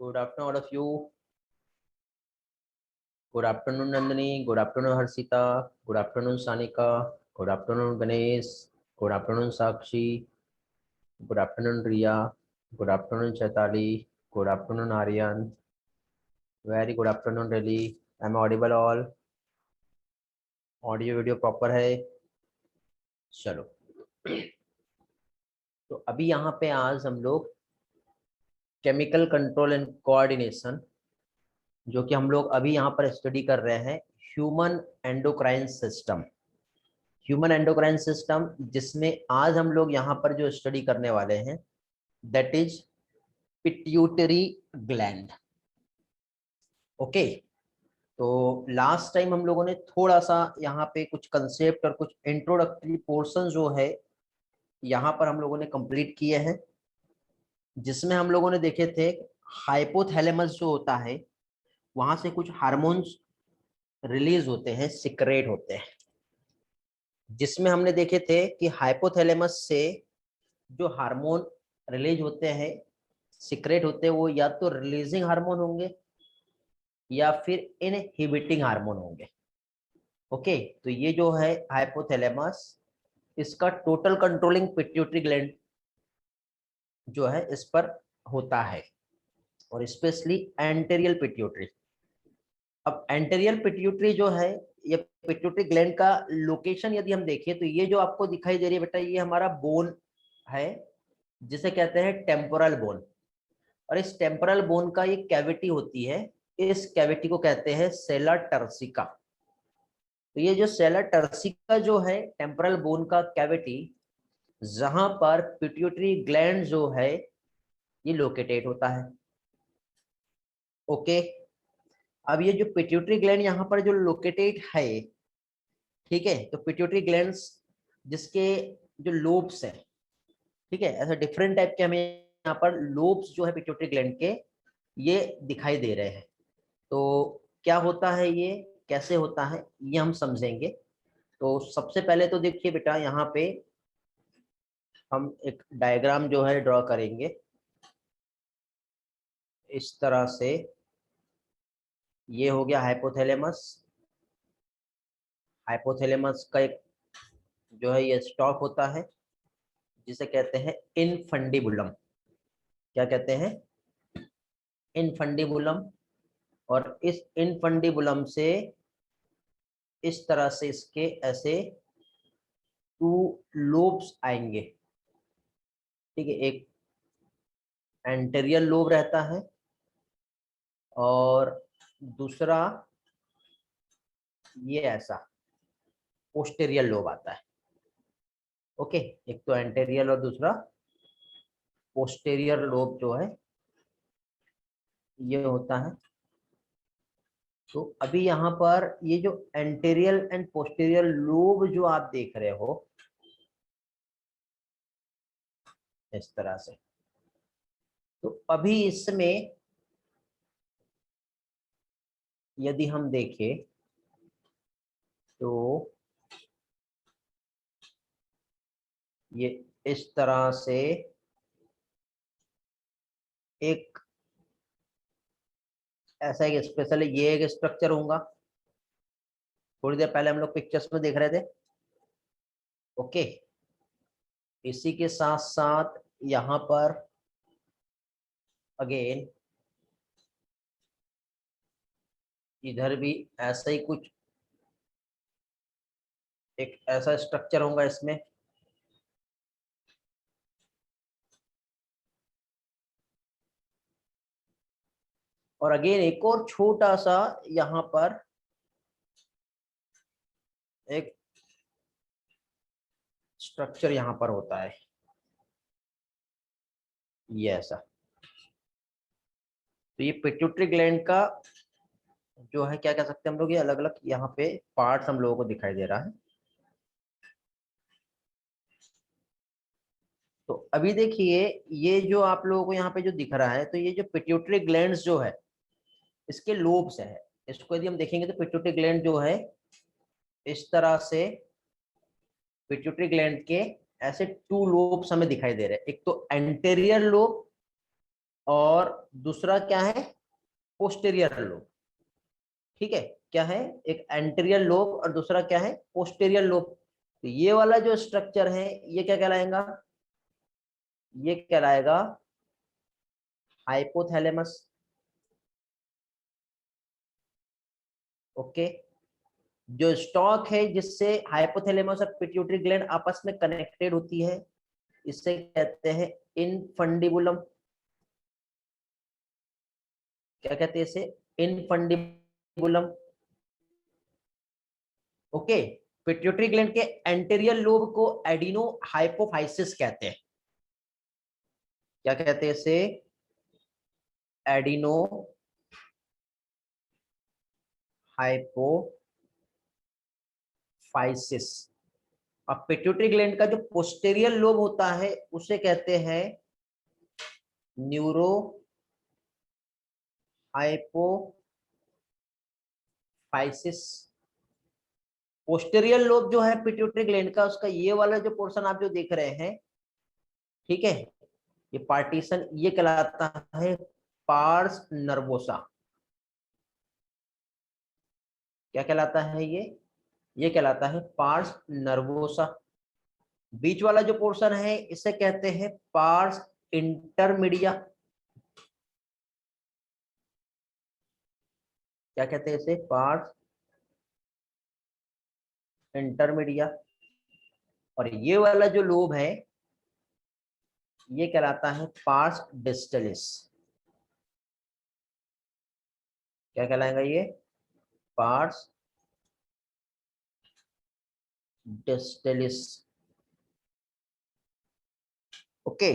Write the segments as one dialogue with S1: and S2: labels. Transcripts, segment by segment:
S1: Good afternoon, all of you. Good afternoon, Nandini. Good afternoon, Harshita. Good afternoon, Sanika. Good afternoon, Ganesh. Good afternoon, Sakshi. Good afternoon, Riya. Good afternoon, Chaitali. Good afternoon, Aryan. Very good afternoon, really. I'm audible all. Audio video proper है. चलो, तो अभी यहाँ पे आज हम लोग chemical control and coordination, जो कि हम लोग अभी यहाँ पर स्टडी कर रहे हैं, human endocrine system. Human endocrine system जिसमें आज हम लोग यहाँ पर जो स्टडी करने वाले हैं that is pituitary gland. Okay, तो लास्ट टाइम हम लोगों ने थोड़ा सा यहाँ पे कुछ कंसेप्ट और कुछ इंट्रोडक्टरी पोर्शन जो है यहाँ पर हम लोगों ने कंप्लीट किए हैं, जिसमें हम लोगों ने देखे थे हाइपोथैलेमस जो होता है वहां से कुछ हार्मोन्स रिलीज होते हैं, सिक्रेट होते हैं, जिसमें हमने देखे थे कि हाइपोथैलेमस से जो हार्मोन रिलीज होते हैं, सिक्रेट होते हैं, वो या तो रिलीजिंग हार्मोन होंगे या फिर इनहिबिटिंग हार्मोन होंगे. ओके, तो ये जो है हाइपोथैलेमस, इसका टोटल कंट्रोलिंग पिट्यूटरी ग्लैंड जो है इस पर होता है, और स्पेशली एंटेरियल पिट्यूटरी. अब एंटेरियल पिट्यूटरी जो है, ये पिट्यूटरी ग्लैंड का लोकेशन यदि हम देखें तो ये जो आपको दिखाई दे रही है बेटा, ये हमारा बोन है जिसे कहते हैं टेम्पोरल बोन. और इस टेम्पोरल बोन का एक कैविटी होती है, इस कैविटी को कहते हैं सेला टर्सिका. तो ये जो सेला टर्सिका जो है टेम्पोरल बोन का कैविटी, जहां पर पिट्यूटरी ग्लैंड जो है ये लोकेटेड होता है. ओके, अब ये जो पिट्यूटरी ग्लैंड यहाँ पर जो लोकेटेड है, ठीक है, तो पिट्यूटरी ग्लैंड्स जिसके जो लोब्स है, ठीक है, ऐसे डिफरेंट टाइप के हमें यहाँ पर लोब्स जो है पिट्यूटरी ग्लैंड के ये दिखाई दे रहे हैं. तो क्या होता है, ये कैसे होता है, ये हम समझेंगे. तो सबसे पहले तो देखिए बेटा, यहाँ पे हम एक डायग्राम जो है ड्रॉ करेंगे इस तरह से. ये हो गया हाइपोथैलेमस. हाइपोथैलेमस का एक जो है ये स्टॉक होता है जिसे कहते हैं इनफंडिबुलम. क्या कहते हैं? इनफंडिबुलम. और इस इनफंडिबुलम से इस तरह से इसके ऐसे 2 लोब्स आएंगे. ठीक है, एक एंटेरियर लोब रहता है और दूसरा ये ऐसा पोस्टेरियर लोब आता है. ओके, एक तो एंटेरियर और दूसरा पोस्टेरियर लोब जो है ये होता है. तो अभी यहाँ पर ये जो एंटेरियर एंड पोस्टेरियर लोब जो आप देख रहे हो इस तरह से, तो अभी इसमें यदि हम देखें तो ये इस तरह से एक ऐसा एक स्पेशल ये एक स्ट्रक्चर होगा. थोड़ी देर पहले हम लोग पिक्चर्स में देख रहे थे. ओके, इसी के साथ साथ यहाँ पर अगेन इधर भी ऐसा ही कुछ एक ऐसा स्ट्रक्चर होगा इसमें. और अगेन एक और छोटा सा यहाँ पर एक स्ट्रक्चर यहाँ पर होता है, ये ऐसा. तो ये पिट्यूटरी ग्लैंड का जो है क्या कह सकते हैं हम लोग, ये अलग अलग यहाँ पे पार्ट्स हम लोगों को दिखाई दे रहा है. तो अभी देखिए ये जो आप लोगों को यहाँ पे जो दिख रहा है, तो ये जो पिट्यूटरी ग्लैंड्स जो है इसके लोब्स है. इसको यदि हम देखेंगे तो पिट्यूटरी ग्लैंड जो है इस तरह से पिट्यूटरी ग्लैंड के ऐसे 2 लोब्स हमें दिखाई दे रहे हैं. एक तो एंटेरियर लोब और दूसरा क्या है, पोस्टेरियर लोब। ठीक है, क्या है, एक एंटीरियर लोब और दूसरा क्या है, पोस्टेरियर लोब। तो ये वाला जो स्ट्रक्चर है ये क्या कहलाएगा, ये कहलाएगा हाइपोथैलेमस। ओके, जो स्टॉक है जिससे हाइपोथैलेमस और पिट्यूटरी ग्लैंड आपस में कनेक्टेड होती है, इसे कहते हैं इनफंडिबुलम। क्या कहते हैं इसे, इनफंडिबुलम। ओके, पिट्यूटरी ग्लैंड के एंटीरियर लोब को एडिनो हाइपोफाइसिस कहते हैं। क्या कहते हैं इसे, एडिनो हाइपोफाइसिस। अब पिट्यूटरी ग्लैंड का जो पोस्टेरियर लोब होता है उसे कहते हैं न्यूरो हाइपोफाइसिस। पोस्टेरियर लोब जो है पिट्यूटरी ग्लैंड का, उसका ये वाला जो पोर्शन आप जो देख रहे हैं, ठीक है, ये पार्टीशन ये कहलाता है पार्स नर्वोसा। क्या कहलाता है ये कहलाता है पार्स नर्वोसा। बीच वाला जो पोर्शन है इसे कहते हैं पार्स इंटरमीडिया। क्या कहते हैं इसे, पार्स इंटरमीडिया। और ये वाला जो लोब है ये कहलाता है पार्स डिस्टलिस। क्या कहलाएगा ये, पार्स डिस्टलिस। ओके,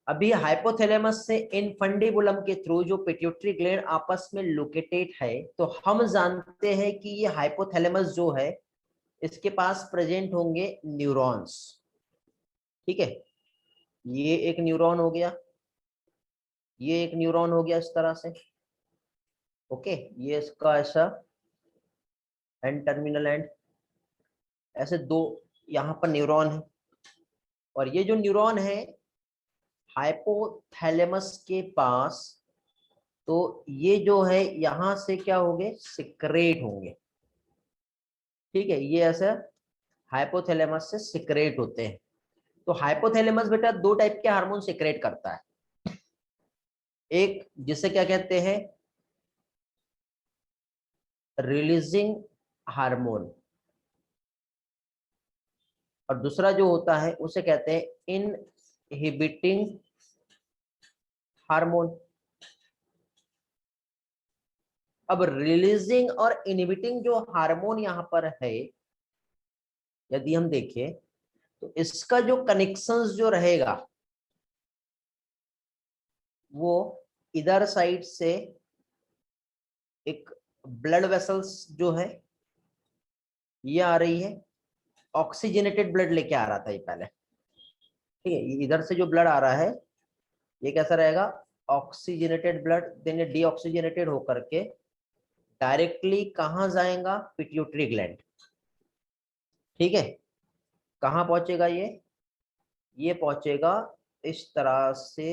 S1: अभी हाइपोथैलेमस से इनफंडिबुलम के थ्रू जो पिट्यूटरी ग्लैंड आपस में लोकेटेड है, तो हम जानते हैं कि ये हाइपोथैलेमस जो है इसके पास प्रेजेंट होंगे न्यूरॉन्स। ठीक है, ये एक न्यूरॉन हो गया, ये एक न्यूरॉन हो गया इस तरह से। ओके, ये इसका ऐसा एंड टर्मिनल एंड, ऐसे दो यहाँ पर न्यूरॉन है। और ये जो न्यूरॉन है हाइपोथैलेमस के पास, तो ये जो है यहां से क्या होंगे, सिक्रेट होंगे। ठीक है, ये ऐसे हाइपोथैलेमस से सिक्रेट होते हैं। तो हाइपोथैलेमस बेटा दो टाइप के हार्मोन सिक्रेट करता है, एक जिसे क्या कहते हैं रिलीजिंग हार्मोन, और दूसरा जो होता है उसे कहते हैं इनहिबिटिंग हार्मोन। अब रिलीजिंग और इनहिबिटिंग जो हार्मोन यहां पर है, यदि हम देखें तो इसका जो कनेक्शंस जो रहेगा वो इधर साइड से एक ब्लड वेसल्स जो है ये आ रही है, ऑक्सीजनेटेड ब्लड लेके आ रहा था ये पहले। ठीक है, इधर से जो ब्लड आ रहा है ये कैसा रहेगा, ऑक्सीजनेटेड ब्लड, देन ये डीऑक्सीजनेटेड होकर के डायरेक्टली कहां जाएगा, पिट्यूटरी ग्लैंड। ठीक है, कहां पहुंचेगा ये पहुंचेगा इस तरह से,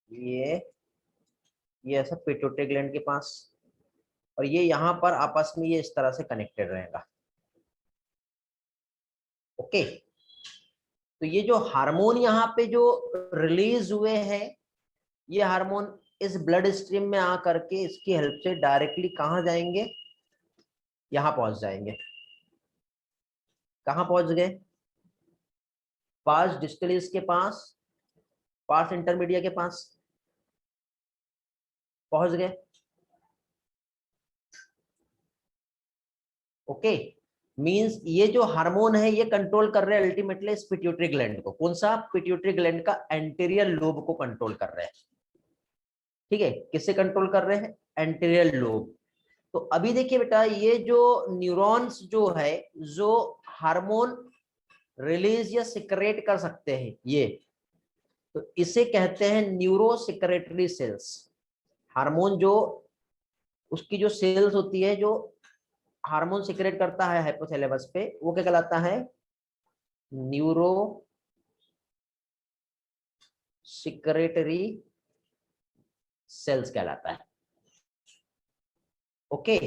S1: ये ये ऐसा पिट्यूटरी ग्लैंड के पास, और ये यहाँ पर आपस में ये इस तरह से कनेक्टेड रहेगा। ओके, तो ये जो हार्मोन यहाँ पे जो रिलीज हुए हैं, ये हार्मोन इस ब्लड स्ट्रीम में आ करके इसकी हेल्प से डायरेक्टली कहाँ जाएंगे, यहाँ पहुंच जाएंगे। कहाँ पहुंच गए, पास डिस्टलिस के पास, पास इंटरमीडिया के पास पहुंच गए। ओके, मींस ये जो हार्मोन है ये कंट्रोल कर रहे हैं अल्टीमेटली इस पिट्यूटरी ग्लैंड को। कौन सा, पिट्यूटरी ग्लैंड का एंटीरियर लोब को कंट्रोल कर रहे हैं। ठीक है, किससे कंट्रोल कर रहे हैं, एंटीरियर लोब। तो अभी देखिए बेटा, ये जो न्यूरॉन्स जो है जो हार्मोन रिलीज या सिक्रेट कर सकते हैं ये, तो इसे कहते हैं न्यूरो सिक्रेटरी सेल्स। हार्मोन जो उसकी जो सेल्स होती है जो हार्मोन सिक्रेट करता है हाइपोथैलेमस पे, वो क्या कहलाता है, न्यूरो सिक्रेटरी सेल्स कहलाता है। ओके,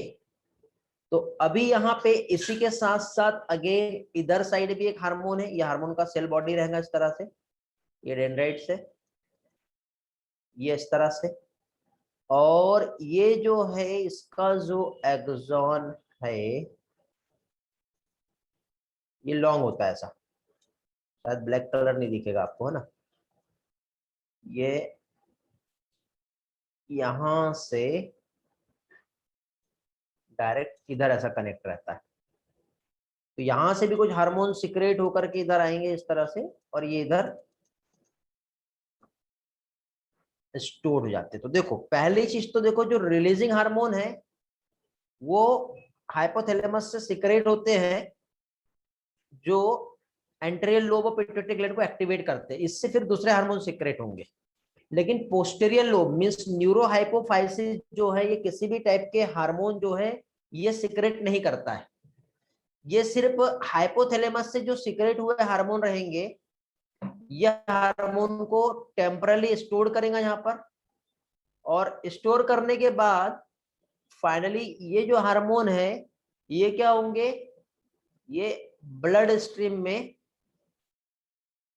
S1: तो अभी यहाँ पे इसी के साथ साथ अगेन इधर साइड भी एक हार्मोन है, ये हार्मोन का सेल बॉडी रहेगा इस तरह से, ये डेंड्राइट से, ये इस तरह से, और ये जो है इसका जो एक्सॉन है ये लॉन्ग होता है ऐसा, शायद ब्लैक कलर नहीं दिखेगा आपको, है ना, ये यहां से डायरेक्ट इधर ऐसा कनेक्ट रहता है। तो यहां से भी कुछ हार्मोन सिक्रेट होकर के इधर आएंगे इस तरह से, और ये इधर स्टोर हो जाते हैं। तो देखो पहली चीज तो देखो, जो रिलीजिंग हार्मोन है वो हाइपोथैलेमस से सिक्रेट होते हैं, जो एंटेरियर लोब और पिट्यूटरी ग्लैंड को एक्टिवेट करते हैं, इससे फिर दूसरे हार्मोन सिक्रेट होंगे। लेकिन पोस्टेरियर लोब मींस न्यूरोहाइपोफाइसिस जो है, ये किसी भी टाइप के हार्मोन जो है ये सिक्रेट नहीं करता है। ये सिर्फ हाइपोथैलेमस से जो सिक्रेट हुए हार्मोन रहेंगे, यह हार्मोन को टेम्परली स्टोर करेगा यहाँ पर, और स्टोर करने के बाद फाइनली ये जो हार्मोन है ये क्या होंगे, ये ब्लड स्ट्रीम में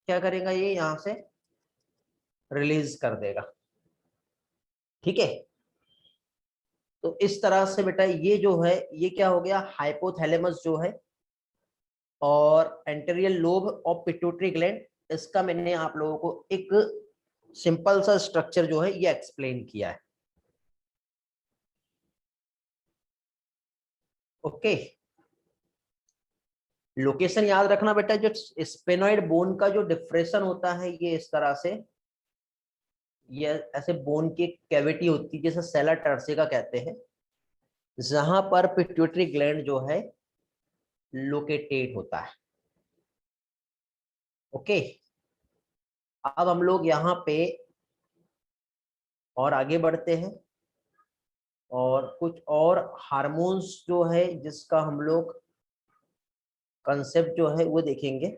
S1: क्या करेगा, ये यहां से रिलीज कर देगा। ठीक है, तो इस तरह से बेटा ये जो है ये क्या हो गया, हाइपोथैलेमस जो है और anterior lobe of pituitary gland, इसका मैंने आप लोगों को एक सिंपल सा स्ट्रक्चर जो है ये एक्सप्लेन किया है। ओके, लोकेशन याद रखना बेटा, जो स्पेनॉइड बोन का जो डिफ्रेशन होता है ये इस तरह से, ये ऐसे बोन की कैविटी होती है जैसे सेला टर्सिका कहते हैं, जहां पर पिट्यूटरी ग्लैंड जो है लोकेटेट होता है। ओके, अब हम लोग यहाँ पे और आगे बढ़ते हैं और कुछ और हार्मोन्स जो है जिसका हम लोग कंसेप्ट जो है वो देखेंगे।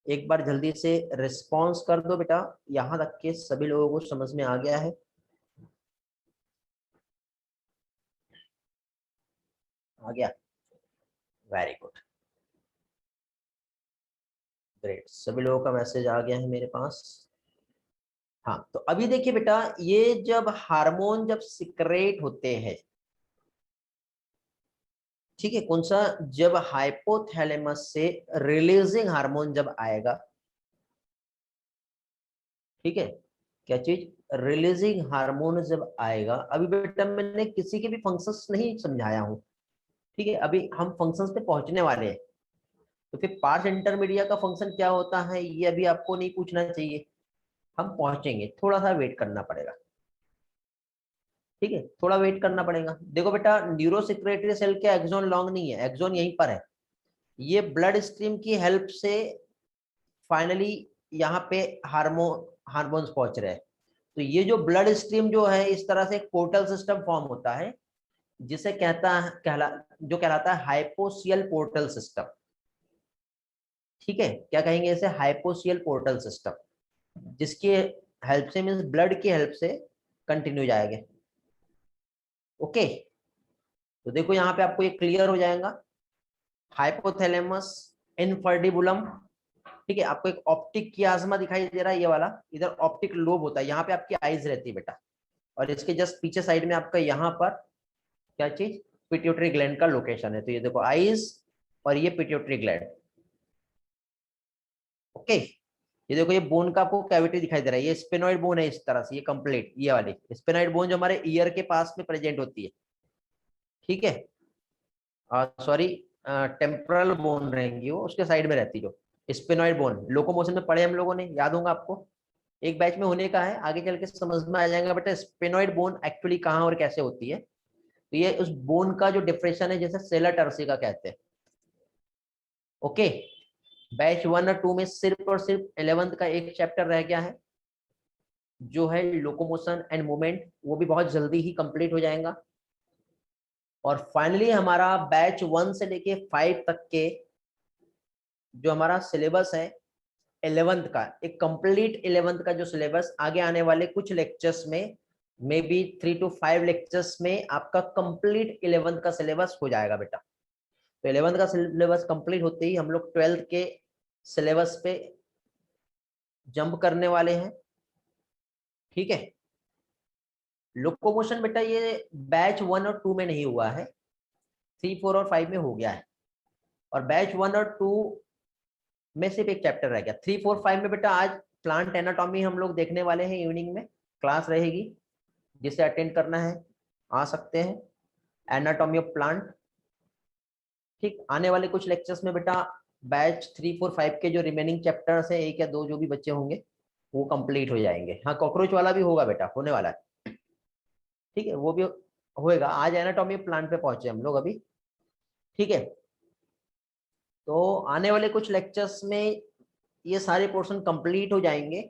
S1: एक बार जल्दी से रिस्पॉन्स कर दो बेटा, यहाँ तक के सभी लोगों को समझ में आ गया है? आ गया, वेरी गुड, ग्रेट, सभी लोगों का मैसेज आ गया है मेरे पास। हाँ, तो अभी देखिए बेटा, ये जब हार्मोन जब सिक्रेट होते हैं, ठीक है, कौन सा, जब हाइपोथैलेमस से रिलीजिंग हार्मोन जब आएगा, ठीक है, क्या चीज, रिलीजिंग हार्मोन जब आएगा, अभी बेटा मैंने किसी के भी फंक्शंस नहीं समझाया हूं, ठीक है, अभी हम फंक्शंस पे पहुंचने वाले हैं। तो फिर पार्स इंटरमीडिया का फंक्शन क्या होता है ये अभी आपको नहीं पूछना चाहिए, हम पहुंचेंगे, थोड़ा सा वेट करना पड़ेगा, ठीक है, थोड़ा वेट करना पड़ेगा। देखो बेटा, न्यूरो सिक्रेटरी सेल के एक्सोन लॉन्ग नहीं है, एक्सोन यहीं पर है, ये ब्लड स्ट्रीम की हेल्प से फाइनली यहाँ पे हार्मोन्स पहुंच रहे हैं। तो ये जो ब्लड स्ट्रीम जो है इस तरह से एक पोर्टल सिस्टम फॉर्म होता है, जिसे जो कहलाता है हाइपोसियल पोर्टल सिस्टम। ठीक है, क्या कहेंगे इसे, हाइपोसियल पोर्टल सिस्टम, जिसके हेल्प से मीन्स ब्लड की हेल्प से कंटिन्यू जाएंगे। ओके, तो देखो यहाँ पे आपको ये क्लियर हो जाएगा, हाइपोथैलेमस, इनफर्डिबुलम, ठीक है, आपको एक ऑप्टिक कियाज्मा दिखाई दे रहा है ये वाला, इधर ऑप्टिक लोब होता है, यहाँ पे आपकी आईज रहती है बेटा, और इसके जस्ट पीछे साइड में आपका यहाँ पर क्या चीज, पिट्यूटरी ग्लैंड का लोकेशन है। तो ये देखो आईज और ये पिट्यूटरी ग्लैंड। ओके, ये देखो ये बोन का आपको कैविटी दिखाई दे रहा है, ये स्पेनॉइड बोन है इस तरह से, ये कंप्लीट, ये वाली स्पेनॉइड बोन जो हमारे ईयर के पास में प्रेजेंट होती है, ठीक है, सॉरी, टेम्पोरल बोन रहेंगी वो, उसके साइड में रहती जो स्पेनॉइड बोन, लोकोमोशन में पढ़े हम लोगों ने, याद होगा आपको, एक बैच में होने का है, आगे चल के समझ में आ जाएगा बेटा स्पेनॉइड बोन एक्चुअली कहाँ और कैसे होती है। तो ये उस बोन का जो डिप्रेशन है जैसे सेला टर्सिका कहते हैं। ओके, बैच 1 और 2 में सिर्फ और सिर्फ 11th का एक चैप्टर रह गया है जो है लोकोमोशन एंड मूवमेंट, वो भी बहुत जल्दी ही कंप्लीट हो जाएगा। और फाइनली हमारा बैच 1 से लेके 5 तक के जो हमारा सिलेबस है 11th का, एक कंप्लीट 11th का जो सिलेबस आगे आने वाले कुछ लेक्चर्स में, मे बी 3 to 5 लेक्चर्स में आपका कंप्लीट 11th का सिलेबस हो जाएगा बेटा। तो 11th का सिलेबस कंप्लीट होते ही हम लोग 12th के सिलेबस पे जंप करने वाले हैं। ठीक है, लोकोमोशन बेटा ये बैच 1 और 2 में नहीं हुआ है, 3, 4 और 5 में हो गया है, और बैच 1 और 2 में सिर्फ एक चैप्टर रह गया। 3, 4, 5 में बेटा आज प्लांट एनाटॉमी हम लोग देखने वाले हैं, इवनिंग में क्लास रहेगी, जिसे अटेंड करना है आ सकते हैं, एनाटॉमी ऑफ प्लांट। ठीक, आने वाले कुछ लेक्चर्स में बेटा बैच 3, 4, 5 के जो रिमेनिंग चैप्टर्स हैं, 1 या 2 जो भी बच्चे होंगे वो कंप्लीट हो जाएंगे। हाँ, कॉकरोच वाला भी होगा बेटा, होने वाला है। ठीक है, वो भी होएगा। आज एनाटॉमी ऑफ प्लांट पे पहुंचे हम लोग अभी। ठीक है, तो आने वाले कुछ लेक्चर्स में ये सारे पोर्शन कंप्लीट हो जाएंगे,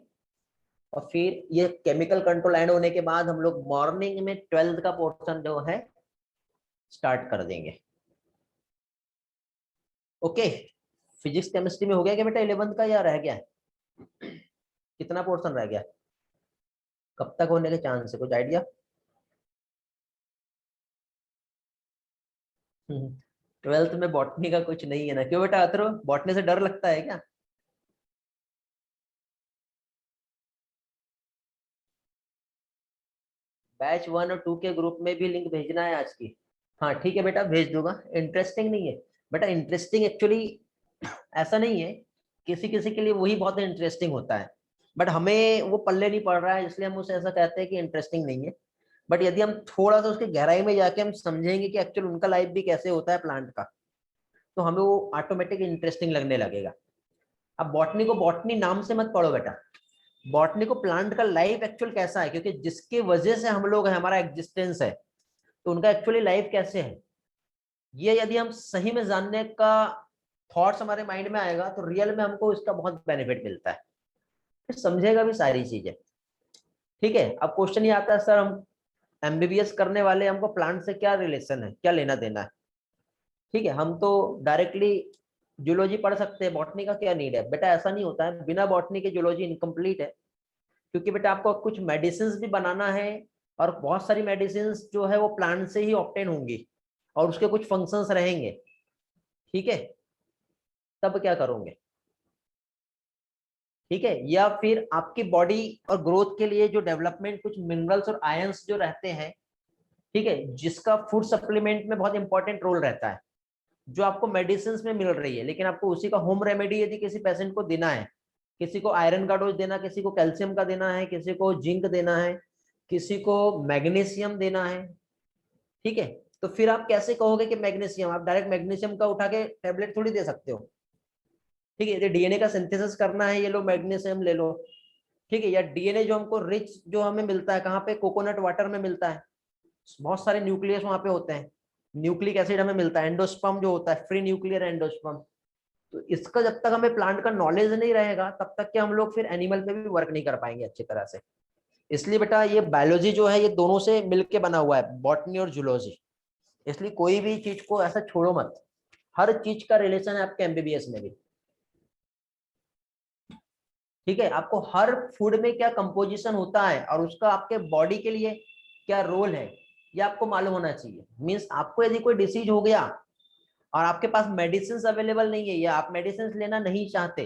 S1: और फिर ये केमिकल कंट्रोल एंड होने के बाद हम लोग मॉर्निंग में 12th का पोर्शन जो है स्टार्ट कर देंगे। ओके, फिजिक्स केमिस्ट्री में हो गया क्या बेटा 11th का, या रह गया है? कितना पोर्शन रह गया, कब तक होने के चांस है, कुछ आइडिया? 12th में बॉटनी का कुछ नहीं है ना, क्यों बेटा अथर्व, बॉटनी से डर लगता है क्या? बैच 1 और 2 के ग्रुप में भी लिंक भेजना है आज की। हाँ ठीक है बेटा, भेज दूंगा। इंटरेस्टिंग नहीं है बेटा, इंटरेस्टिंग एक्चुअली ऐसा नहीं है, किसी किसी के लिए वही बहुत इंटरेस्टिंग होता है, बट हमें वो पल्ले नहीं पड़ रहा है, इसलिए हम उसे ऐसा कहते हैं कि इंटरेस्टिंग नहीं है। बट यदि हम थोड़ा सा उसकी गहराई में जाके हम समझेंगे कि एक्चुअल उनका लाइफ भी कैसे होता है प्लांट का, तो हमें वो ऑटोमेटिक इंटरेस्टिंग लगने लगेगा। अब बॉटनी को बॉटनी नाम से मत पढ़ो बेटा, बॉटनी को प्लांट का लाइफ एक्चुअल कैसा है, क्योंकि जिसके वजह से हम लोग हैं, हमारा एग्जिस्टेंस है, तो उनका एक्चुअली लाइफ कैसे है, ये यदि हम सही में जानने का थॉट्स हमारे माइंड में आएगा, तो रियल में हमको इसका बहुत बेनिफिट मिलता है, फिर समझेगा भी सारी चीजें। ठीक है, अब क्वेश्चन ये आता है, सर हम एमबीबीएस करने वाले, हमको प्लांट से क्या रिलेशन है, क्या लेना देना है? ठीक है, हम तो डायरेक्टली जूलॉजी पढ़ सकते हैं, बॉटनी का क्या नीड है? बेटा ऐसा नहीं होता है, बिना बॉटनी के जूलॉजी इनकम्प्लीट है, क्योंकि बेटा आपको कुछ मेडिसिन भी बनाना है, और बहुत सारी मेडिसिन जो है वो प्लांट से ही ऑब्टेन होंगी, और उसके कुछ फंक्शंस रहेंगे। ठीक है, तब क्या करोगे? ठीक है, या फिर आपकी बॉडी और ग्रोथ के लिए जो डेवलपमेंट कुछ मिनरल्स और आयंस जो रहते हैं, ठीक है, जिसका फूड सप्लीमेंट में बहुत इंपॉर्टेंट रोल रहता है, जो आपको मेडिसिन में मिल रही है, लेकिन आपको उसी का होम रेमेडी यदि किसी पेशेंट को देना है, किसी को आयरन का डोज देना, किसी को कैल्शियम का देना है, किसी को जिंक देना है, किसी को मैग्नीशियम देना है, ठीक है, तो फिर आप कैसे कहोगे कि मैग्नीशियम, आप डायरेक्ट मैग्नीशियम का उठा के टेबलेट थोड़ी दे सकते हो। ठीक है, यदि डीएनए का सिंथेसिस करना है, ये लो मैग्नीशियम ले लो। ठीक है, या डीएनए जो हमको रिच जो हमें मिलता है कहाँ पे, कोकोनट वाटर में मिलता है, बहुत सारे न्यूक्लियस वहां पे होते हैं, न्यूक्लिक एसिड हमें मिलता है, एंडोस्पर्म जो होता है, फ्री न्यूक्लियर एंडोस्पर्म। तो इसका जब तक हमें प्लांट का नॉलेज नहीं रहेगा, तब तक कि हम लोग फिर एनिमल पे भी वर्क नहीं कर पाएंगे अच्छी तरह से। इसलिए बेटा ये बायोलॉजी जो है, ये दोनों से मिलके बना हुआ है, बॉटनी और जूलॉजी। इसलिए कोई भी चीज को ऐसा छोड़ो मत, हर चीज का रिलेशन है आपके एमबीबीएस में भी। ठीक है, आपको हर फूड में क्या कंपोजिशन होता है और उसका आपके बॉडी के लिए क्या रोल है, ये आपको मालूम होना चाहिए। मीन्स आपको यदि कोई डिसीज हो गया और आपके पास मेडिसिन अवेलेबल नहीं है, या आप मेडिसिन लेना नहीं चाहते,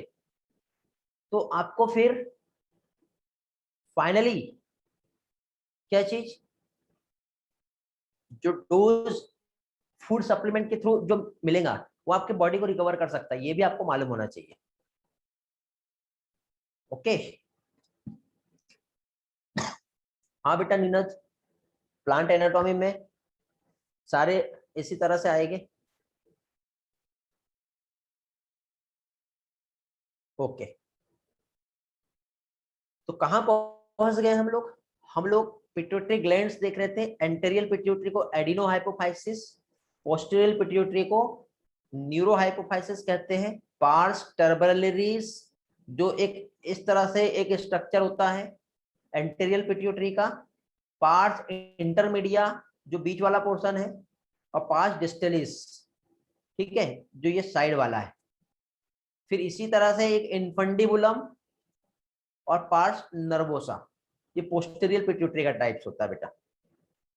S1: तो आपको फिर फाइनली क्या चीज, जो डोज फूड सप्लीमेंट के थ्रू जो मिलेगा, वो आपके बॉडी को रिकवर कर सकता है, ये भी आपको मालूम होना चाहिए। ओके, हाँ बेटा नीरज, प्लांट एनाटॉमी में सारे इसी तरह से आएंगे। ओके, तो कहां पहुंच गए हम लोग? हम लोग पिट्यूटरी ग्लैंड्स देख रहे थे, एंटेरियल पिट्यूटरी को एडिनो हाइपोफाइसिस, पोस्टीरियल पिट्यूटरी को न्यूरो हाइपोफाइसिस कहते हैं। पार्स टर्बुलरिस जो एक इस तरह से एक स्ट्रक्चर होता है एंटेरियल पिट्यूटरी का, पार्स इंटरमीडिया जो बीच वाला पोर्शन है, और पार्स डिस्टलिस, ठीक है, जो ये साइड वाला है। फिर इसी तरह से एक इन्फंडिबुलम और पार्स नर्वोसा, ये पोस्टीरियर पिट्यूटरी का टाइप्स होता है बेटा।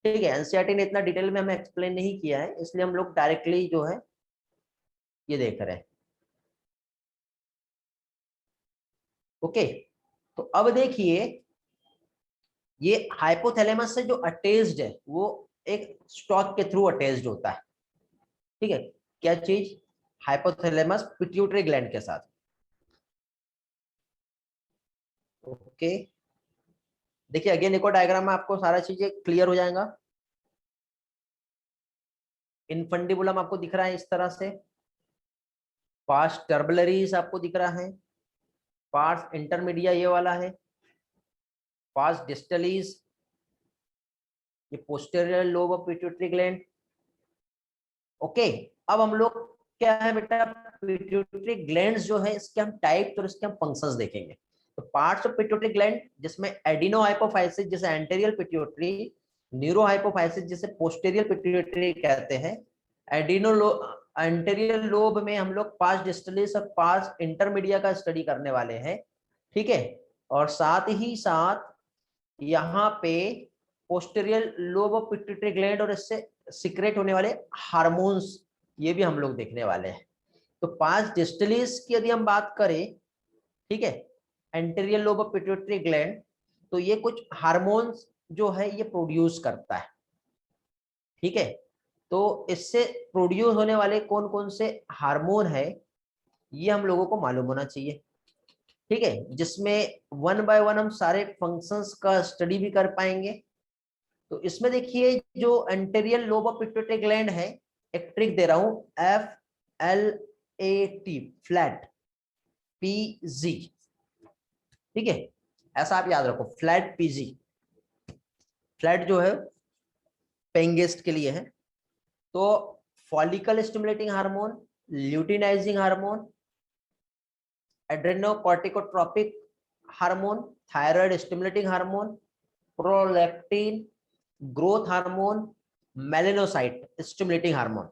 S1: ठीक है, एनसीईआरटी ने इतना डिटेल में हमें एक्सप्लेन नहीं किया है, इसलिए हम लोग डायरेक्टली जो है ये देख रहे हैं। ओके, तो अब देखिए ये हाइपोथैलेमस से जो अटैच्ड है वो एक स्टॉक के थ्रू अटैच्ड होता है। ठीक है, क्या चीज? हाइपोथैलेमस पिट्यूटरी ग्लैंड के साथ। ओके, देखिए अगेन एक और डायग्राम में आपको सारा चीजें क्लियर हो जाएगा। इनफंडिबुलम आपको दिख रहा है इस तरह से, पार्स टर्बुलरीज आपको दिख रहा है, पार्स इंटरमीडिया ये वाला है, पार्स डिस्टलीज ये posterior lobe of pituitary gland. Okay, अब हम लोग क्या है बेटा, पिट्यूटरी ग्लैंड्स जो है इसके हम टाइप और इसके हम फंक्शंस देखेंगे। तो पार्ट्स ऑफ पिट्यूटरी ग्लैंड जिसमें एडिनो हाइपोफाइसिस जिसे एंटेरियर पिट्यूटरी, न्यूरो हाइपोफाइसिस जिसे पोस्टीरियर पिट्यूटरी कहते हैं, एडिनो एंटेरियर लोब में हम लोग पार्स डिस्टलिस और पार्स इंटरमीडिया का स्टडी करने वाले हैं। ठीक है, और साथ ही साथ यहाँ पे posterior lobe of pituitary gland और इससे सीक्रेट होने वाले हार्मोन्स ये भी हम लोग देखने वाले हैं। तो पार्स डिस्टलिस की यदि हम बात करें, ठीक है, anterior lobe of pituitary gland, तो ये कुछ हार्मोन्स जो है ये प्रोड्यूस करता है। ठीक है, तो इससे प्रोड्यूस होने वाले कौन कौन से हार्मोन है ये हम लोगों को मालूम होना चाहिए। ठीक है, जिसमें वन बाय वन हम सारे फंक्शंस का स्टडी भी कर पाएंगे। तो इसमें देखिए जो anterior lobe of pituitary gland है, एक ट्रिक दे रहा हूं, FLAT, फ्लैट, PG। ठीक है, ऐसा आप याद रखो, फ्लैट PG। फ्लैट जो है पेंगेस्ट के लिए है। तो follicle stimulating hormone, luteinizing hormone, adrenocorticotropic hormone, thyroid stimulating hormone, prolactin, growth hormone, melanocyte stimulating hormone.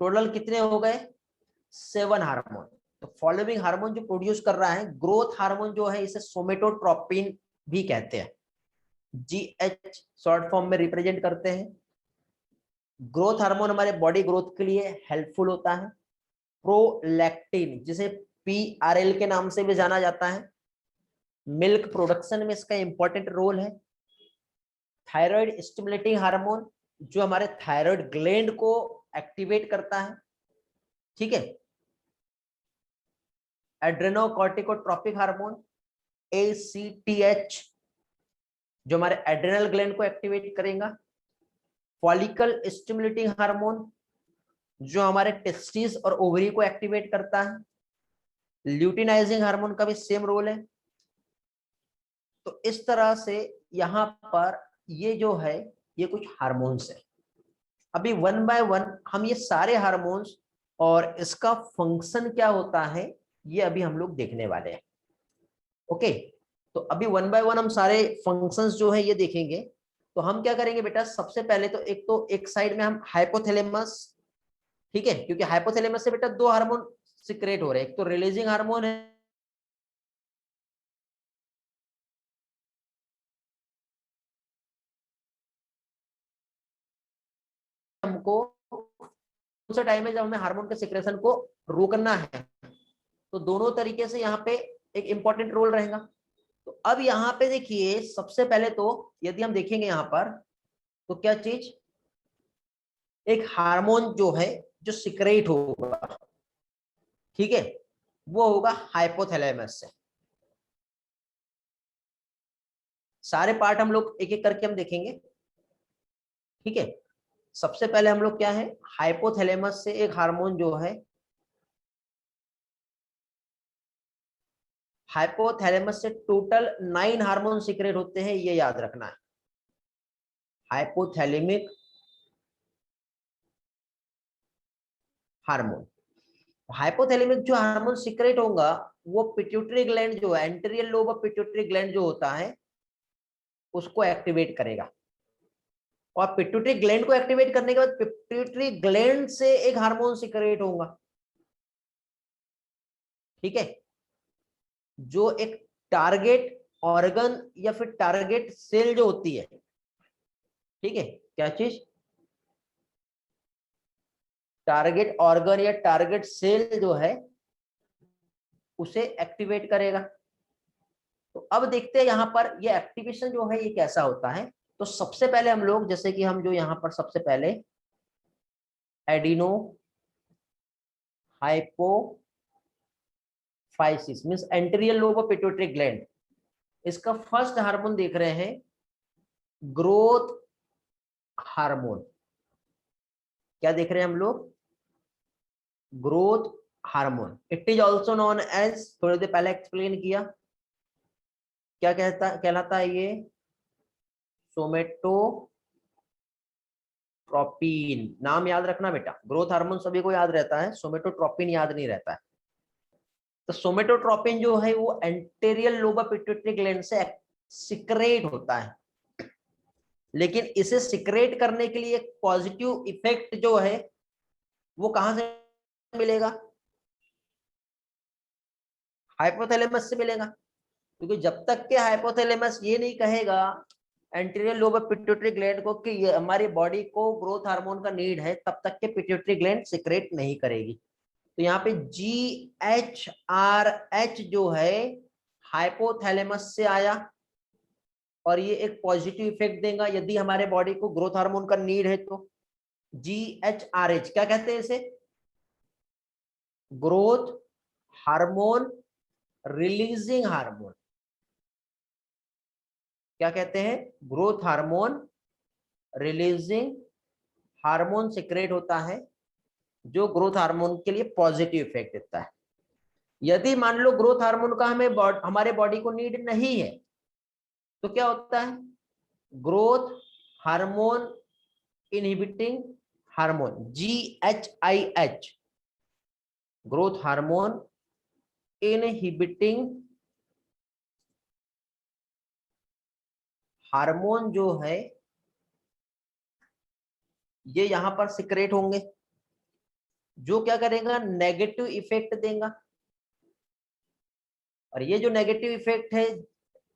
S1: Total कितने हो गए? 7 हार्मोन। तो फॉलोइंग हार्मोन जो प्रोड्यूस कर रहा है, ग्रोथ हार्मोन जो है इसे सोमेटोट्रोपिन भी कहते हैं, GH शॉर्ट फॉर्म में रिप्रेजेंट करते हैं। ग्रोथ हार्मोन हमारे बॉडी ग्रोथ के लिए हेल्पफुल होता है। प्रोलैक्टिन जिसे PRL के नाम से भी जाना जाता है, मिल्क प्रोडक्शन में इसका इंपॉर्टेंट रोल है। थायराइड स्टिमुलेटिंग हार्मोन जो हमारे थायराइड ग्लैंड को एक्टिवेट करता है। ठीक है, एड्रेनोकॉर्टिकोट्रोपिक हार्मोन ACTH जो हमारे एड्रेनल ग्लैंड को एक्टिवेट करेगा। फॉलिकल स्टिमुलेटिंग हार्मोन जो हमारे टेस्टिस और ओवरी को एक्टिवेट करता है। ल्यूटिनाइजिंग हार्मोन का भी सेम रोल है। तो इस तरह से यहाँ पर ये जो है ये कुछ हार्मोन्स है। अभी वन बाय वन हम ये सारे हार्मोन्स और इसका फंक्शन क्या होता है ये अभी हम लोग देखने वाले हैं। ओके, तो अभी वन बाय वन हम सारे फंक्शंस जो है ये देखेंगे। तो हम क्या करेंगे बेटा, सबसे पहले तो एक साइड में हम हाइपोथैलेमस, ठीक है, क्योंकि हाइपोथैलेमस से बेटा 2 हार्मोन सीक्रेट हो रहे हैं, एक तो रिलीजिंग हार्मोन है, हमको कौन सा टाइम है जब हमें हार्मोन के सिक्रेशन को रोकना है। तो दोनों तरीके से यहाँ पे एक इंपॉर्टेंट रोल रहेगा। तो अब यहाँ पे देखिए सबसे पहले तो यदि हम देखेंगे यहाँ पर, तो क्या चीज, एक हार्मोन जो है जो सिक्रेट होगा, ठीक है, वो होगा हाइपोथैलेमस से। सारे पार्ट हम लोग एक एक करके हम देखेंगे। ठीक है, सबसे पहले हम लोग क्या है, हाइपोथैलेमस से एक हार्मोन जो है, हाइपोथैलेमस से टोटल 9 हार्मोन सीक्रेट होते हैं, ये याद रखना है। हाइपोथैलेमिक हार्मोन, हाइपोथैलेमिक जो हार्मोन सीक्रेट होगा वो पिट्यूटरी ग्लैंड जो है, anterior lobe of pituitary gland जो होता है उसको एक्टिवेट करेगा। और पिट्यूटरी ग्लैंड को एक्टिवेट करने के बाद पिट्यूटरी ग्लैंड से एक हार्मोन सिक्रेट होगा, ठीक है, जो एक टारगेट ऑर्गन या फिर टारगेट सेल जो होती है, ठीक है, क्या चीज, टारगेट ऑर्गन या टारगेट सेल जो है उसे एक्टिवेट करेगा। तो अब देखते हैं यहां पर ये एक्टिवेशन जो है ये कैसा होता है। तो सबसे पहले हम लोग, जैसे कि हम जो यहां पर सबसे पहले adeno hypophysis means anterior lobe of pituitary gland, इसका फर्स्ट हार्मोन देख रहे हैं, ग्रोथ हार्मोन। क्या देख रहे हैं हम लोग, growth hormone. It is also known as, थोड़ी देर पहले एक्सप्लेन किया, क्या कहलाता है ये, सोमेटोट्रोपिन। नाम याद रखना बेटा, ग्रोथ हार्मोन सभी को याद रहता है, सोमेटोट्रोपिन याद नहीं रहता है। तो सोमेटोट्रोपिन जो है वो anterior lobe of pituitary gland से सिक्रेट होता है, लेकिन इसे सिक्रेट करने के लिए एक पॉजिटिव इफेक्ट जो है वो कहां से मिलेगा, हाइपोथैलेमस से मिलेगा। क्योंकि जब तक के हाइपोथैलेमस ये नहीं कहेगा anterior lobe of pituitary gland को कि ये हमारी बॉडी को ग्रोथ हार्मोन का नीड है, तब तक के पिट्यूटरी ग्लैंड सिक्रेट नहीं करेगी। तो यहाँ पे GHRH जो है हाइपोथैलेमस से आया और ये एक पॉजिटिव इफेक्ट देगा यदि हमारे बॉडी को ग्रोथ हार्मोन का नीड है। तो GHRH क्या कहते हैं इसे, ग्रोथ हार्मोन रिलीजिंग हार्मोन। क्या कहते हैं, growth hormone releasing hormone secrete होता है जो ग्रोथ हार्मोन के लिए पॉजिटिव इफेक्ट देता है। यदि मान लो ग्रोथ हार्मोन का हमारे बॉडी को नीड नहीं है तो क्या होता है, growth hormone inhibiting hormone, GHIH, growth hormone inhibiting hormone जो है ये यहां पर सिक्रेट होंगे, जो क्या करेगा, नेगेटिव इफेक्ट देगा। और ये जो नेगेटिव इफेक्ट है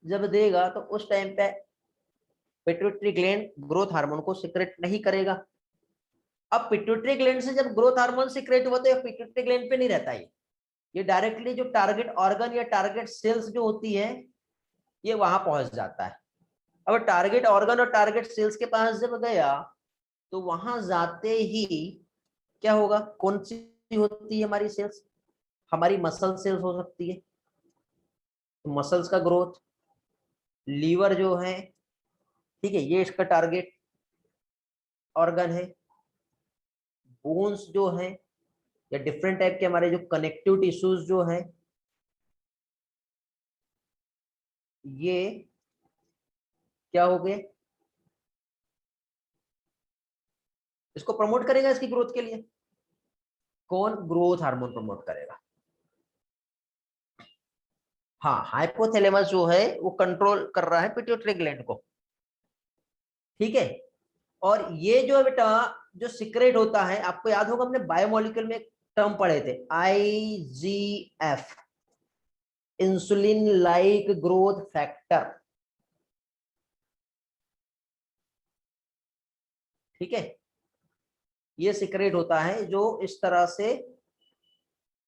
S1: जब देगा तो उस टाइम पे पिट्यूटरी ग्लैंड ग्रोथ हार्मोन को सिक्रेट नहीं करेगा। अब पिट्यूटरी ग्लैंड से जब ग्रोथ हार्मोन सिक्रेट हुआ तो ये पिट्यूटरी ग्लैंड पे नहीं रहता है, ये डायरेक्टली जो टारगेट ऑर्गन या टारगेट सेल्स जो होती है ये वहां पहुंच जाता है। अब टारगेट ऑर्गन और टारगेट सेल्स के पास जब गया तो वहां जाते ही क्या होगा, कौन सी होती है हमारी सेल्स, हमारी मसल सेल्स हो सकती है, तो मसल्स का ग्रोथ, लीवर जो है, ठीक है, ये इसका टारगेट ऑर्गन है। बोन्स जो है या डिफरेंट टाइप के हमारे जो कनेक्टिव टिश्यूज जो है ये क्या हो गए, इसको प्रमोट करेगा इसकी ग्रोथ के लिए, कौन, ग्रोथ हार्मोन प्रमोट करेगा। हाँ, हाइपोथैलेमस जो है वो कंट्रोल कर रहा है पिट्यूटरी ग्लैंड को, ठीक है। और ये जो है बेटा जो सिक्रेट होता है, आपको याद होगा हमने बायोमोलिक्यूल में एक टर्म पढ़े थे, IGF, insulin like growth factor, ठीक है। ये सिक्रेट होता है जो इस तरह से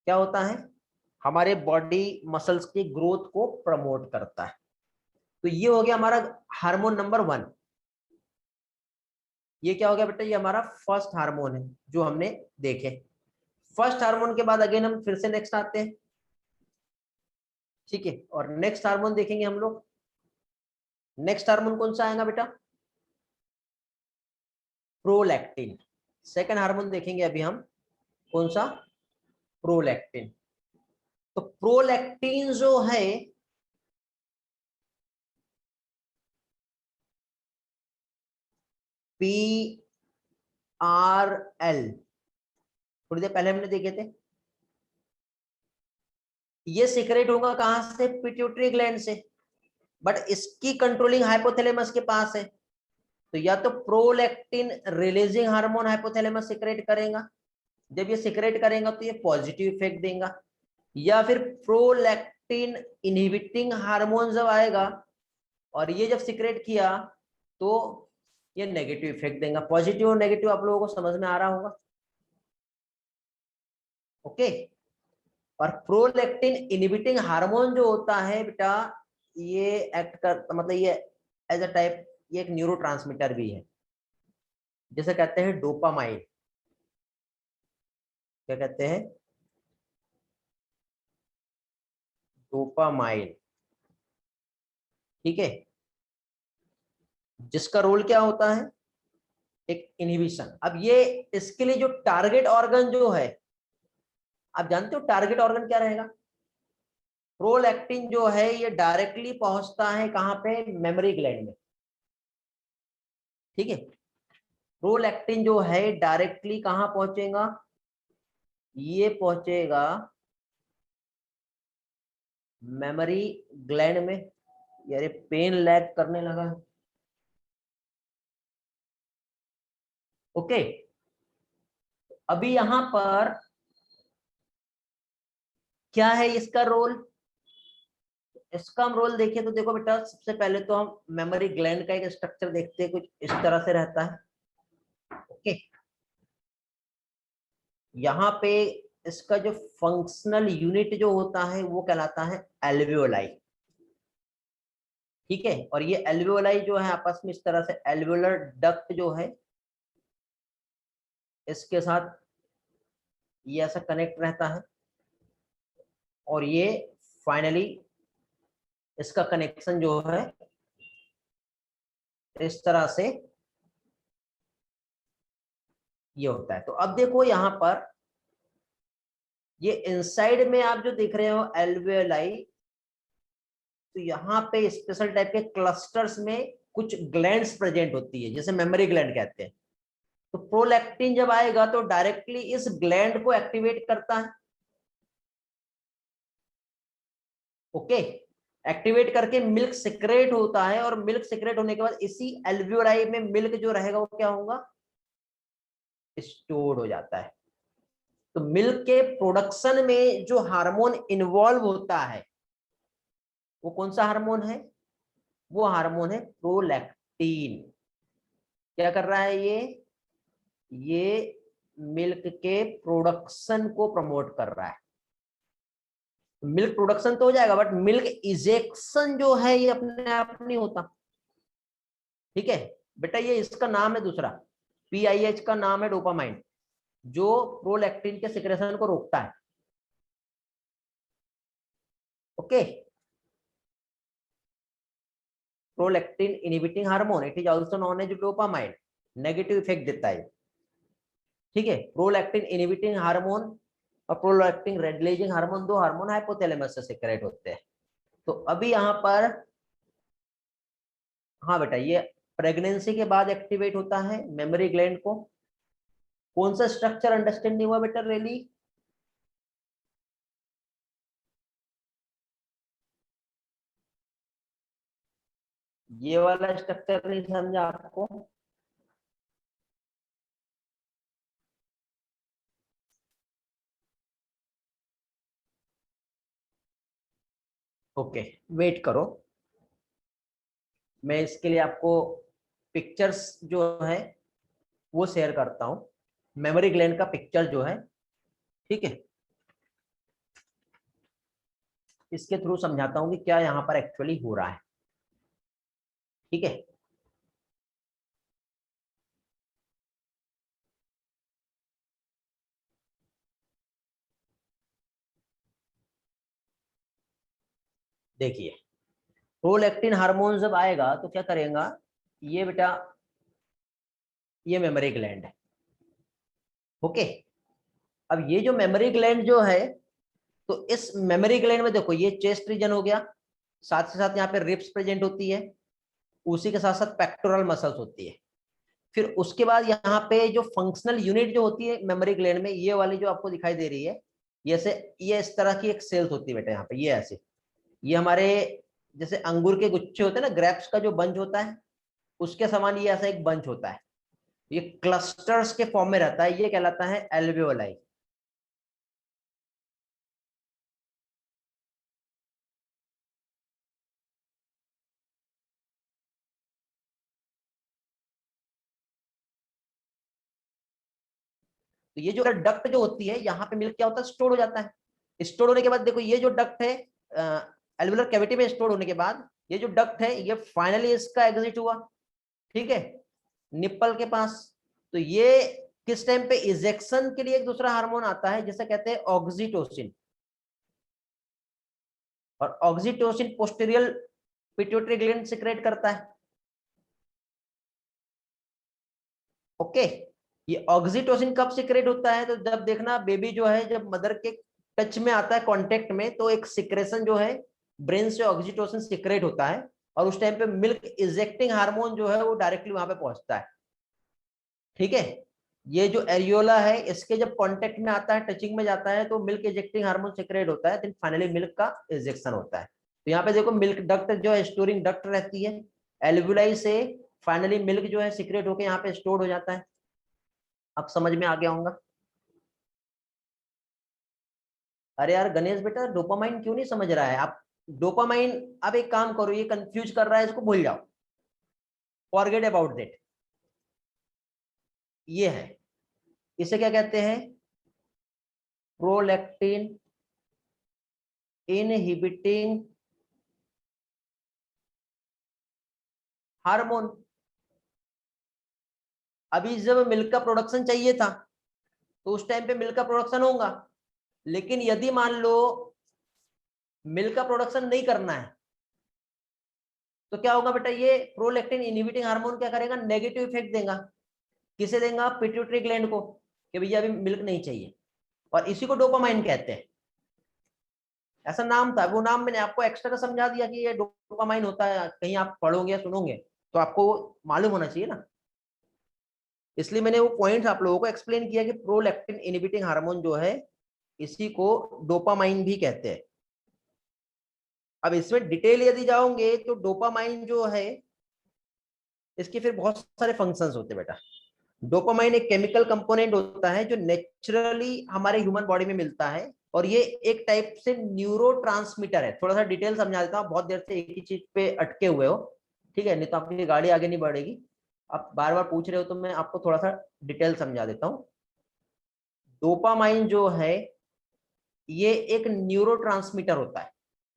S1: क्या होता है, हमारे बॉडी मसल्स की ग्रोथ को प्रमोट करता है। तो ये हो गया हमारा हार्मोन नंबर 1। ये क्या हो गया बेटा, ये हमारा फर्स्ट हार्मोन है जो हमने देखे। फर्स्ट हार्मोन के बाद अगेन हम फिर से नेक्स्ट आते हैं, ठीक है, और नेक्स्ट हार्मोन देखेंगे हम लोग। नेक्स्ट हार्मोन कौन सा आएगा बेटा, प्रोलैक्टिन। सेकंड हार्मोन देखेंगे अभी हम, कौन सा, प्रोलैक्टिन। तो प्रोलैक्टिन जो है PRL, थोड़ी देर पहले हमने देखे थे, ये सीक्रेट होगा कहां से, पिट्यूटरी ग्लैंड से, बट इसकी कंट्रोलिंग हाइपोथैलेमस के पास है। तो या तो prolactin releasing hormone hypothalamus secrete करेगा, जब ये सिक्रेट करेगा तो ये पॉजिटिव इफेक्ट देगा, या फिर प्रोलैक्टिन इनहिबिटिंग हार्मोन जब आएगा और ये जब सिक्रेट किया तो ये नेगेटिव इफेक्ट देगा। पॉजिटिव और नेगेटिव आप लोगों को समझ में आ रहा होगा, ओके। और प्रोलैक्टिन इनहिबिटिंग हार्मोन जो होता है बेटा, ये एक्ट कर मतलब ये एज अ टाइप ये एक न्यूरोट्रांसमीटर भी है, जिसे कहते हैं डोपामाइन। क्या कहते हैं? डोपामाइन, ठीक है। जिसका रोल क्या होता है? एक इनहिबिशन। अब ये इसके लिए जो टारगेट ऑर्गन जो है, आप जानते हो टारगेट ऑर्गन क्या रहेगा? प्रोलैक्टिन जो है ये डायरेक्टली पहुंचता है कहां पे? मेमोरी ग्लैंड में, ठीक है। प्रोलैक्टिन जो है डायरेक्टली कहां पहुंचेगा? ये पहुंचेगा मेमोरी ग्लैंड में। यार पेन लैग करने लगा है, ओके। अभी यहां पर क्या है इसका रोल? इसका हम रोल देखिए तो देखो बेटा, सबसे पहले तो हम मेमोरी ग्लैंड का एक स्ट्रक्चर देखते हैं, कुछ इस तरह से रहता है, ओके। यहाँ पे इसका जो फंक्शनल यूनिट जो होता है वो कहलाता है एल्वियोलाई, ठीक है। और ये एल्वियोलाई जो है आपस में इस तरह से एल्वियोलर डक्ट जो है इसके साथ ये ऐसा कनेक्ट रहता है, और ये फाइनली इसका कनेक्शन जो है इस तरह से ये होता है। तो अब देखो यहाँ पर ये इनसाइड में आप जो देख रहे हो एल्वियोलाई, तो यहाँ पे स्पेशल टाइप के क्लस्टर्स में कुछ ग्लैंड्स प्रेजेंट होती है, जैसे मेमोरी ग्लैंड कहते हैं। तो प्रोलैक्टिन जब आएगा तो डायरेक्टली इस ग्लैंड को एक्टिवेट करता है, ओके। एक्टिवेट करके मिल्क सिक्रेट होता है, और मिल्क सिक्रेट होने के बाद इसी एल्वियोलाई में मिल्क जो रहेगा वो क्या होगा? स्टोर हो जाता है। तो मिल्क के प्रोडक्शन में जो हार्मोन इन्वॉल्व होता है वो कौन सा हार्मोन है? वो हार्मोन है प्रोलैक्टिन। क्या कर रहा है ये मिल्क के प्रोडक्शन को प्रमोट कर रहा है। मिल्क प्रोडक्शन तो हो जाएगा, बट मिल्क इजेक्शन जो है ये अपने आप नहीं होता, ठीक है बेटा। ये इसका नाम है दूसरा, पीआईएच का नाम है डोपामाइन, जो प्रोलैक्टिन के सिक्रेशन को रोकता है, okay. Prolactin inhibiting hormone, it is also known as dopamine, negative effect देता है, ठीक है। प्रोलैक्टिन इनहिबिटिंग हार्मोन और प्रोलैक्टिन रेगुलेटिंग हार्मोन, दो हार्मोन हाइपोथैलेमस से सिक्रेट होते हैं। तो अभी यहाँ पर हाँ बेटा, ये प्रेगनेंसी के बाद एक्टिवेट होता है मेमोरी ग्लैंड को। कौन सा स्ट्रक्चर अंडरस्टैंड नहीं हुआ बेटा रेली? ये वाला स्ट्रक्चर नहीं समझा आपको? ओके, वेट करो, मैं इसके लिए आपको पिक्चर्स जो है वो शेयर करता हूँ, मेमोरी ग्लैंड का पिक्चर जो है, ठीक है। इसके थ्रू समझाता हूँ कि क्या यहाँ पर एक्चुअली हो रहा है, ठीक है। देखिए, प्रोलैक्टिन हार्मोन जब आएगा तो क्या करेगा ये बेटा, ये मेमोरी ग्लैंड है, ओके। अब ये जो मेमोरी ग्लैंड जो है, तो इस मेमोरी ग्लैंड में देखो ये चेस्ट रीजन हो गया, साथ से साथ यहाँ पे रिब्स प्रेजेंट होती है, उसी के साथ साथ पेक्टोरल मसल्स होती है। फिर उसके बाद यहाँ पे जो फंक्शनल यूनिट जो होती है मेमोरी ग्लैंड में, ये वाली जो आपको दिखाई दे रही है, ये इस तरह की एक सेल्स होती है बेटा यहाँ पे, ये ऐसे, ये हमारे जैसे अंगूर के गुच्छे होते हैं ना, ग्रेप्स का जो बंच होता है, उसके समान ये ऐसा एक बंच होता है, ये क्लस्टर्स के फॉर्म में रहता है, ये कहलाता है एल्वेओलाई। तो ये जो डक्ट जो होती है, यहाँ पे मिल्क क्या होता है, स्टोर हो जाता है। स्टोर होने के बाद देखो ये जो डक्ट है, एल्वेलर कैविटी में स्टोर होने के बाद ये जो डक्ट है ये फाइनली इसका एग्जिट हुआ, ठीक है, निप्पल के पास। तो ये किस टाइम पे इजेक्शन के लिए एक दूसरा हार्मोन आता है जिसे कहते हैं ऑक्सीटोसिन, और oxytocin posterior pituitary gland secrete करता है। ओके, ये ऑक्सीटोसिन कब सिक्रेट होता है, तो जब देखना बेबी जो है जब मदर के टच में आता है, कांटेक्ट में, तो एक सिक्रेशन जो है ब्रेन से ऑक्सीटोसिन सिक्रेट होता है, और उस टाइम पे मिल्क इजेक्टिंग हार्मोन जो है वो डायरेक्टली वहां पे पहुंचता है, ठीक है। ये जो एरियोला है इसके जब कांटेक्ट में आता है, टचिंग में जाता है, तो मिल्क इजेक्टिंग हार्मोन सिक्रेट होता है, देन फाइनली मिल्क का इजेक्शन होता है। तो यहाँ पे देखो मिल्क डक्ट जो है स्टोरिंग डक्ट रहती है, एल्वुलाई से फाइनली मिल्क जो है सिक्रेट होकर यहाँ पे स्टोर हो जाता है। अब समझ में आ गया होगा। अरे यार गणेश बेटा, डोपामाइन क्यों नहीं समझ रहा है आप? डोपामाइन, अब एक काम करो, ये कंफ्यूज कर रहा है, इसको भूल जाओ, फॉरगेट अबाउट दैट। ये है, इसे क्या कहते हैं, प्रोलैक्टिन इनहिबिटिंग हार्मोन। अभी जब मिल्क का प्रोडक्शन चाहिए था तो उस टाइम पे मिल्क का प्रोडक्शन होगा, लेकिन यदि मान लो मिल्क का प्रोडक्शन नहीं करना है तो क्या होगा बेटा, ये प्रोलैक्टिन इनहिबिटिंग हार्मोन क्या करेगा, नेगेटिव इफेक्ट देगा। किसे देगा, पिट्यूटरी ग्लैंड को, कि भैया अभी मिल्क नहीं चाहिए, और इसी को डोपामाइन कहते हैं। ऐसा नाम था, वो नाम मैंने आपको एक्स्ट्रा का समझा दिया कि ये डोपामाइन होता है, कहीं आप पढ़ोगे या सुनोगे तो आपको मालूम होना चाहिए ना, इसलिए मैंने वो पॉइंट्स आप लोगों को एक्सप्लेन किया कि प्रोलैक्टिन इनहिबिटिंग हार्मोन जो है इसी को डोपामाइन भी कहते हैं। अब इसमें डिटेल यदि जाओगे तो डोपामाइन जो है इसके फिर बहुत सारे फंक्शंस होते हैं बेटा। डोपामाइन एक केमिकल कंपोनेंट होता है जो नेचुरली हमारे ह्यूमन बॉडी में मिलता है, और ये एक टाइप से न्यूरोट्रांसमीटर है। थोड़ा सा डिटेल समझा देता हूँ, बहुत देर से एक ही चीज पे अटके हुए हो, ठीक है, नहीं तो आपकी गाड़ी आगे नहीं बढ़ेगी। आप बार बार पूछ रहे हो तो मैं आपको थोड़ा सा डिटेल समझा देता हूँ। डोपामाइन जो है ये एक न्यूरोट्रांसमीटर होता है।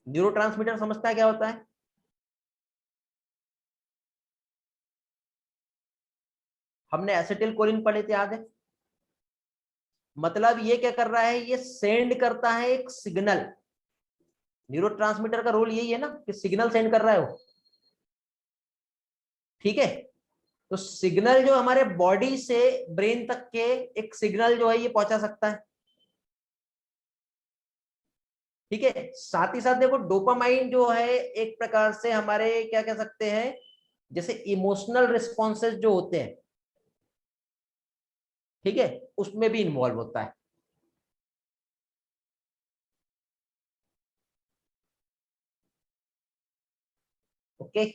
S1: न्यूरोट्रांसमीटर समझता है क्या होता है? हमने एसिटिल कोलिन पढ़े थे, याद है? मतलब ये क्या कर रहा है, ये सेंड करता है एक सिग्नल। न्यूरोट्रांसमीटर का रोल यही है ना कि सिग्नल सेंड कर रहा है वो, ठीक है। तो सिग्नल जो हमारे बॉडी से ब्रेन तक के एक सिग्नल जो है ये पहुंचा सकता है, ठीक है। साथ ही साथ देखो डोपामाइन जो है एक प्रकार से हमारे क्या कह सकते हैं, जैसे इमोशनल रिस्पॉन्सेज जो होते हैं, ठीक है, उसमें भी इन्वॉल्व होता है। ओके,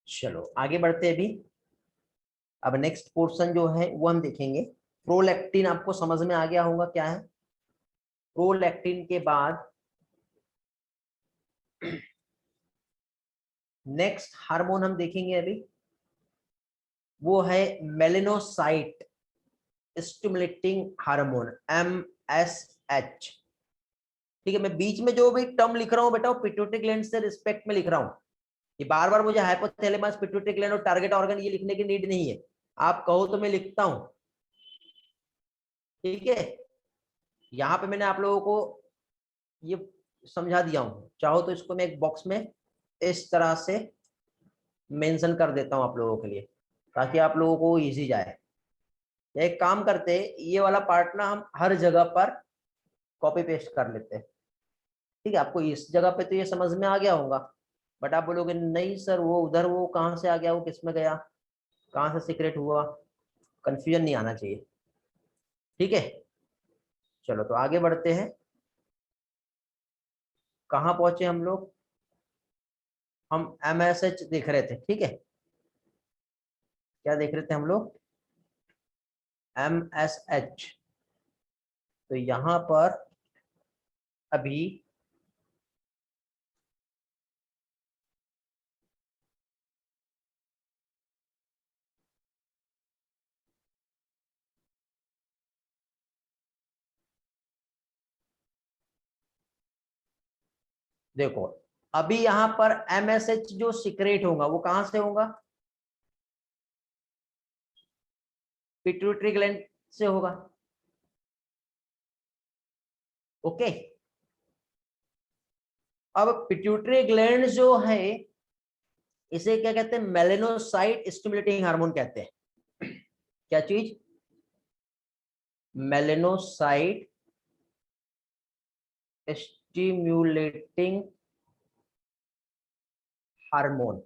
S1: चलो आगे बढ़ते हैं अभी। अब नेक्स्ट पोर्शन जो है वो हम देखेंगे। प्रोलैक्टिन आपको समझ में आ गया होगा क्या है। प्रोलैक्टिन के बाद नेक्स्ट हार्मोन हम देखेंगे अभी, वो है मेलेनोसाइट स्टिमुलेटिंग हार्मोन, MSH। ठीक है, मैं बीच में जो भी टर्म लिख रहा हूँ बेटा वो पिट्यूटरी ग्लैंड से रिस्पेक्ट में लिख रहा हूँ। ये बार बार मुझे हाइपोथैलेमस, पिट्यूटरी ग्लैंड और टारगेट ऑर्गन ये लिखने की नीड नहीं है, आप कहो तो मैं लिखता हूँ, ठीक है। यहाँ पे मैंने आप लोगों को ये समझा दिया हूँ, चाहो तो इसको मैं एक बॉक्स में इस तरह से मेंशन कर देता हूँ आप लोगों के लिए, ताकि आप लोगों को इजी जाए। एक काम करते, ये वाला पार्ट ना हम हर जगह पर कॉपी पेस्ट कर लेते हैं, ठीक है। आपको इस जगह पे तो ये समझ में आ गया होगा, बट आप बोलोगे नहीं सर वो उधर वो कहाँ से आ गया, वो किस में गया, कहाँ से सीक्रेट हुआ, कंफ्यूजन नहीं आना चाहिए, ठीक है। चलो तो आगे बढ़ते हैं। कहाँ पहुंचे हम लोग? हम MSH देख रहे थे, ठीक है। क्या देख रहे थे हम लोग? MSH। तो यहां पर अभी देखो, अभी यहां पर MSH जो सीक्रेट होगा वो कहां से होगा? पिट्यूटरी ग्लैंड से होगा, ओके। अब पिट्यूटरी ग्लैंड जो है इसे क्या कहते हैं? मेलेनोसाइट स्टिमुलेटिंग हार्मोन कहते हैं। क्या चीज? Melanocyte stimulating hormone.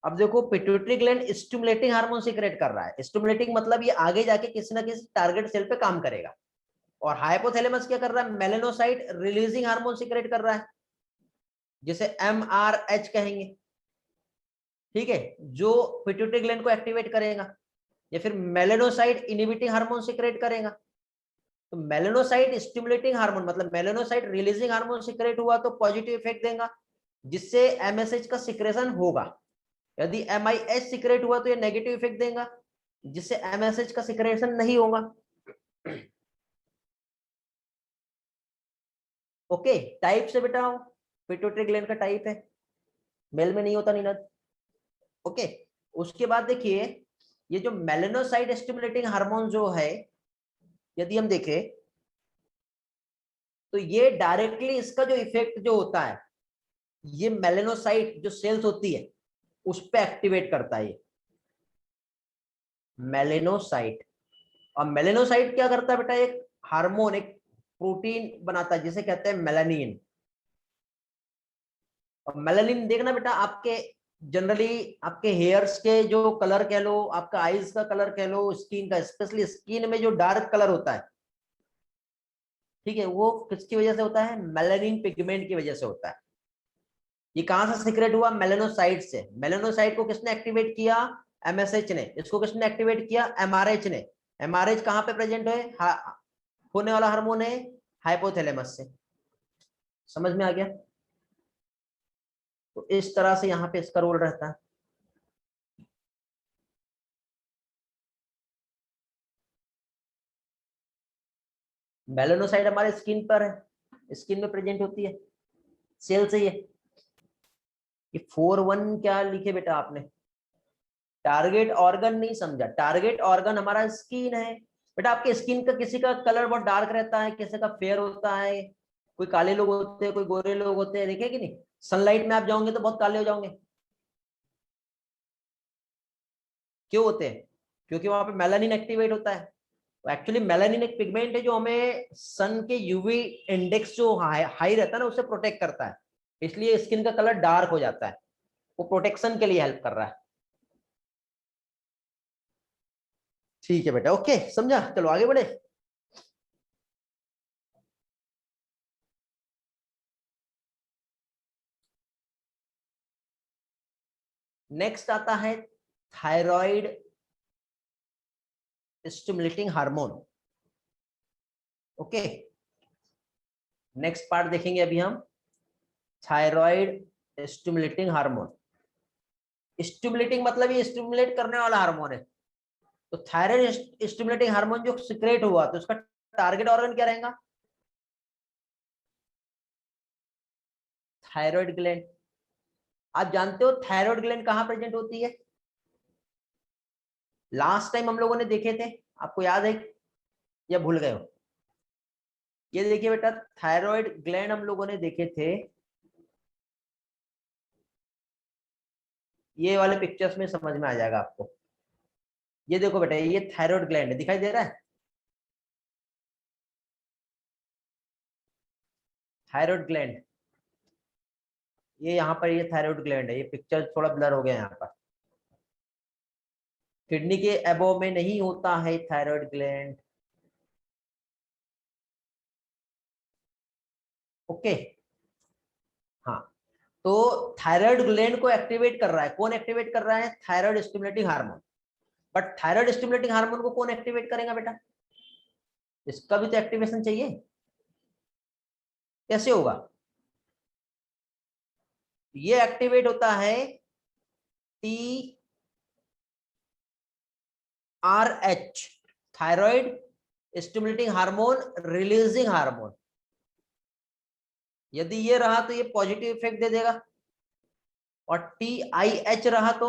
S1: अब देखो, pituitary gland stimulating hormone secrete कर रहा है। स्टिमुलेटिंग मतलब ये आगे जाके किसी ना किसी टारगेट सेल पे काम करेगा। और हाइपोथैलेमस क्या कर रहा है? मेलेनोसाइट रिलीजिंग हार्मोन सीक्रेट कर रहा है, जिसे MRH कहेंगे, ठीक है, जो पिट्यूटरी ग्लैंड को एक्टिवेट करेगा। या फिर मेलेनोसाइट इनहिबिटिंग हार्मोन सीक्रेट करेगा। तो मेलेनोसाइट स्टिमुलेटिंग हार्मोन मतलब मेलेनोसाइट रिलीजिंग हार्मोन सीक्रेट हुआ तो पॉजिटिव इफेक्ट देगा, जिससे MSH का सिक्रेशन होगा। यदि MIH सीक्रेट हुआ तो ये नेगेटिव इफेक्ट देगा, जिससे MSH का सिक्रेशन नहीं होगा। ओके, टाइप से बेटा पिट्यूटरी ग्लैंड का टाइप है, मेल में नहीं होता नीरज, ओके। उसके बाद देखिए, ये जो मेलेनोसाइट स्टिमुलेटिंग हार्मोन जो है, यदि हम देखें तो ये डायरेक्टली इसका जो इफेक्ट जो होता है, ये मेलेनोसाइट जो सेल्स होती है उस पे एक्टिवेट करता है ये मेलेनोसाइट। और मेलेनोसाइट क्या करता है बेटा? एक हार्मोन, एक प्रोटीन बनाता है जिसे कहते हैं मेलानिन। और मेलानिन देखना बेटा, आपके जनरली आपके हेयर्स के जो कलर कह लो, आपका आईज का कलर कह लो, स्किन का, स्पेशली स्किन में जो डार्क कलर होता है, ठीक है, वो किसकी वजह से होता है? मेलानिन पिगमेंट की वजह से होता है। ये कहां से सीक्रेट हुआ? मेलेनोसाइट से। मेलेनोसाइट को किसने एक्टिवेट किया? MSH ने। इसको किसने एक्टिवेट किया? MRH ने। MRH कहां पे प्रेजेंट है? होने वाला हार्मोन है हाइपोथैलेमस से। समझ में आ गया? तो इस तरह से यहाँ पे इसका रोल रहता है। मेलेनोसाइट हमारे स्किन पर है, स्किन में प्रेजेंट होती है, सेल से। ये 4-1 क्या लिखे बेटा आपने? टारगेट ऑर्गन नहीं समझा। टारगेट ऑर्गन हमारा स्किन है बेटा। आपके स्किन का किसी का कलर बहुत डार्क रहता है, किसी का फेयर होता है, कोई काले लोग होते हैं, कोई गोरे लोग होते हैं, देखे कि नहीं? सनलाइट में आप जाओगे तो बहुत काले हो जाओगे। क्यों होते हैं? क्योंकि वहां पे मेलानिन एक्टिवेट होता है। एक्चुअली मेलानिन एक पिगमेंट है जो हमें सन के यूवी इंडेक्स जो हाई रहता है ना, उससे प्रोटेक्ट करता है। इसलिए स्किन का कलर डार्क हो जाता है, वो प्रोटेक्शन के लिए हेल्प कर रहा है। ठीक है बेटा, ओके, समझा? चलो आगे बढ़े। नेक्स्ट आता है thyroid stimulating hormone, okay. Next part देखेंगे अभी हम, थायराइड स्टिमुलेटिंग हार्मोन। स्टिमुलेटिंग मतलब ये स्टिमुलेट करने वाला हार्मोन है। तो थायराइड स्टिमुलेटिंग हार्मोन जो सिक्रेट हुआ तो उसका टारगेट ऑर्गन क्या रहेगा? Thyroid gland. आप जानते हो थायराइड ग्लैंड कहां प्रेजेंट होती है? लास्ट टाइम हम लोगों ने देखे थे, आपको याद है या भूल गए हो? ये देखिए बेटा, थायराइड ग्लैंड हम लोगों ने देखे थे, ये वाले पिक्चर्स में समझ में आ जाएगा आपको। ये देखो बेटा, ये थायराइड ग्लैंड दिखाई दे रहा है। थायराइड ग्लैंड, ये यहाँ पर, ये थायराइड ग्लैंड है। ये पिक्चर थोड़ा ब्लर हो गया यहाँ पर। किडनी के अबोव में नहीं होता है थायराइड ग्लैंड। ओके, हाँ, तो थायराइड ग्लैंड को एक्टिवेट कर रहा है, कौन एक्टिवेट कर रहा है? Thyroid stimulating hormone. But thyroid stimulating hormone को कौन एक्टिवेट करेगा बेटा? इसका भी तो एक्टिवेशन चाहिए, कैसे होगा? ये एक्टिवेट होता है T R H, thyroid stimulating hormone releasing hormone. यदि ये रहा तो ये पॉजिटिव इफेक्ट दे देगा, और टी आई एच रहा तो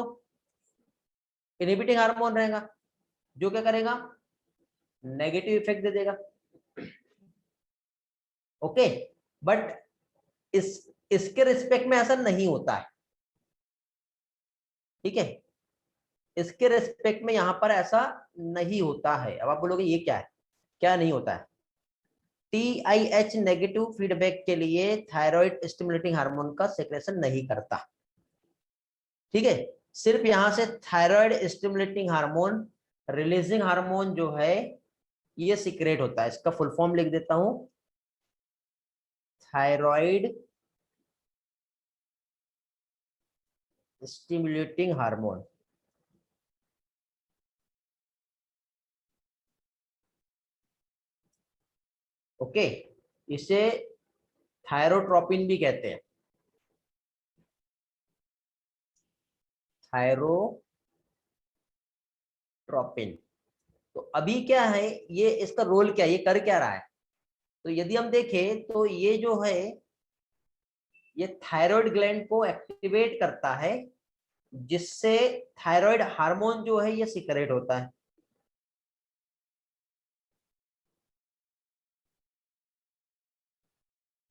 S1: इनहिबिटिंग हार्मोन रहेगा, जो क्या करेगा? नेगेटिव इफेक्ट दे देगा। ओके, बट इसके रिस्पेक्ट में ऐसा नहीं होता है, ठीक है? इसके रिस्पेक्ट में यहां पर ऐसा नहीं होता है। अब आप बोलोगे ये क्या है, क्या नहीं होता है? TIH नेगेटिव फीडबैक के लिए थायराइड स्टिमुलेटिंग हार्मोन का सेक्रेशन नहीं करता, ठीक है? सिर्फ यहां से thyroid stimulating hormone releasing hormone जो है ये सीक्रेट होता है। इसका फुल फॉर्म लिख देता हूं, थायराइड स्टिमुलेटिंग हार्मोन। ओके, इसे थायरोट्रोपिन भी कहते हैं, थायरोट्रोपिन। तो अभी क्या है, ये इसका रोल क्या है, ये कर क्या रहा है? तो यदि हम देखें तो ये जो है ये थायराइड ग्लैंड को एक्टिवेट करता है, जिससे थायराइड हार्मोन जो है ये सीक्रेट होता है।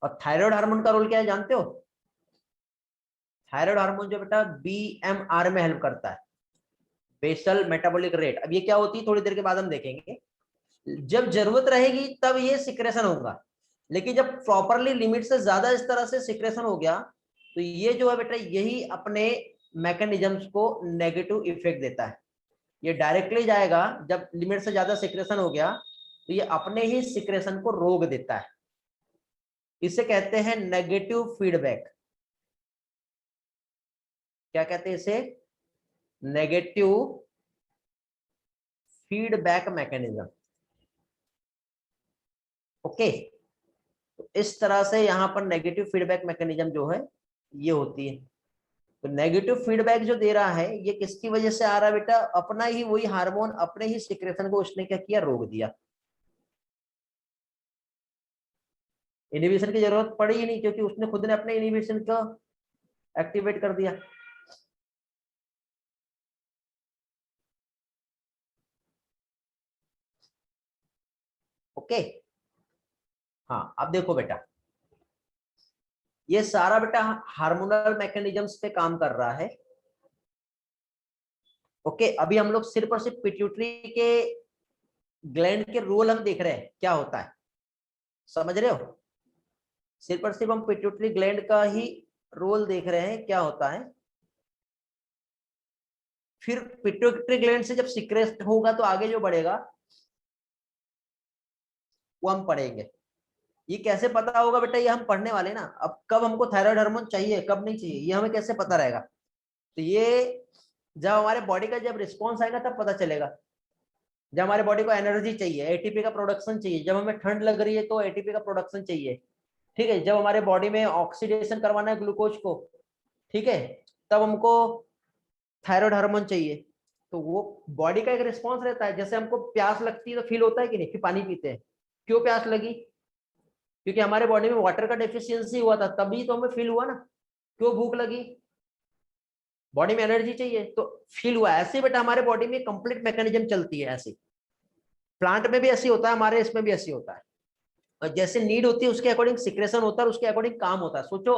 S1: और थायराइड हार्मोन का रोल क्या है जानते हो? थायराइड हार्मोन जो बेटा BMR में हेल्प करता है, बेसल मेटाबॉलिक रेट। अब ये क्या होती है थोड़ी देर के बाद हम देखेंगे। जब जरूरत रहेगी तब ये सिक्रेशन होगा, लेकिन जब प्रॉपरली लिमिट से ज्यादा इस तरह से सिक्रेशन हो गया तो ये जो है बेटा यही अपने मैकेनिज्म्स को नेगेटिव इफेक्ट देता है। ये डायरेक्टली जाएगा, जब लिमिट से ज्यादा सिक्रेशन हो गया तो ये अपने ही सिक्रेशन को रोक देता है। इसे कहते हैं नेगेटिव फीडबैक। क्या कहते हैं इसे? Negative feedback mechanism. ओके, तो इस तरह से यहां पर नेगेटिव फीडबैक मैकेनिज्म जो है ये होती है। तो नेगेटिव फीडबैक जो दे रहा है ये किसकी वजह से आ रहा है बेटा? अपना ही वही हार्मोन अपने ही सिक्रेशन को उसने क्या किया? रोक दिया। इनहिबिशन की जरूरत पड़ी ही नहीं, क्योंकि उसने खुद ने अपने इनहिबिशन को एक्टिवेट कर दिया। ओके, हाँ, अब देखो बेटा, ये सारा बेटा हार्मोनल मैकेनिज्म्स पे काम कर रहा है। ओके, अभी हम लोग सिर्फ और सिर्फ पिट्यूटरी के ग्लैंड के रोल हम देख रहे हैं क्या होता है, समझ रहे हो? सिर्फ और सिर्फ हम पिट्यूटरी ग्लैंड का ही रोल देख रहे हैं क्या होता है। फिर पिट्यूटरी ग्लैंड से जब सीक्रेट होगा तो आगे जो बढ़ेगा वो हम पढ़ेंगे। ये कैसे पता होगा बेटा? ये हम पढ़ने वाले ना, अब कब हमको थायराइड हार्मोन चाहिए कब नहीं चाहिए ये हमें कैसे पता रहेगा? तो ये जब हमारे बॉडी का जब रिस्पॉन्स आएगा तब पता चलेगा। जब हमारे बॉडी को एनर्जी चाहिए, एटीपी का प्रोडक्शन चाहिए, जब हमें ठंड लग रही है तो एटीपी का प्रोडक्शन चाहिए, ठीक है? जब हमारे बॉडी में ऑक्सीडेशन करवाना है ग्लूकोज को, ठीक है, तब हमको थायराइड हार्मोन चाहिए। तो वो बॉडी का एक रिस्पॉन्स रहता है। जैसे हमको प्यास लगती है तो फील होता है कि नहीं, फिर पानी पीते हैं। क्यों प्यास लगी? क्योंकि हमारे बॉडी में वाटर का डेफिशिएंसी हुआ था, तभी तो हमें फील हुआ ना। क्यों भूख लगी? बॉडी में एनर्जी चाहिए तो फील हुआ। ऐसे बेटा हमारे बॉडी में कंप्लीट मैकेनिज्म चलती है ऐसी। प्लांट में भी ऐसी होता है, हमारे इसमें भी ऐसी होता है। और जैसे नीड होती है उसके अकॉर्डिंग सिक्रेशन होता है, उसके अकॉर्डिंग काम होता है। सोचो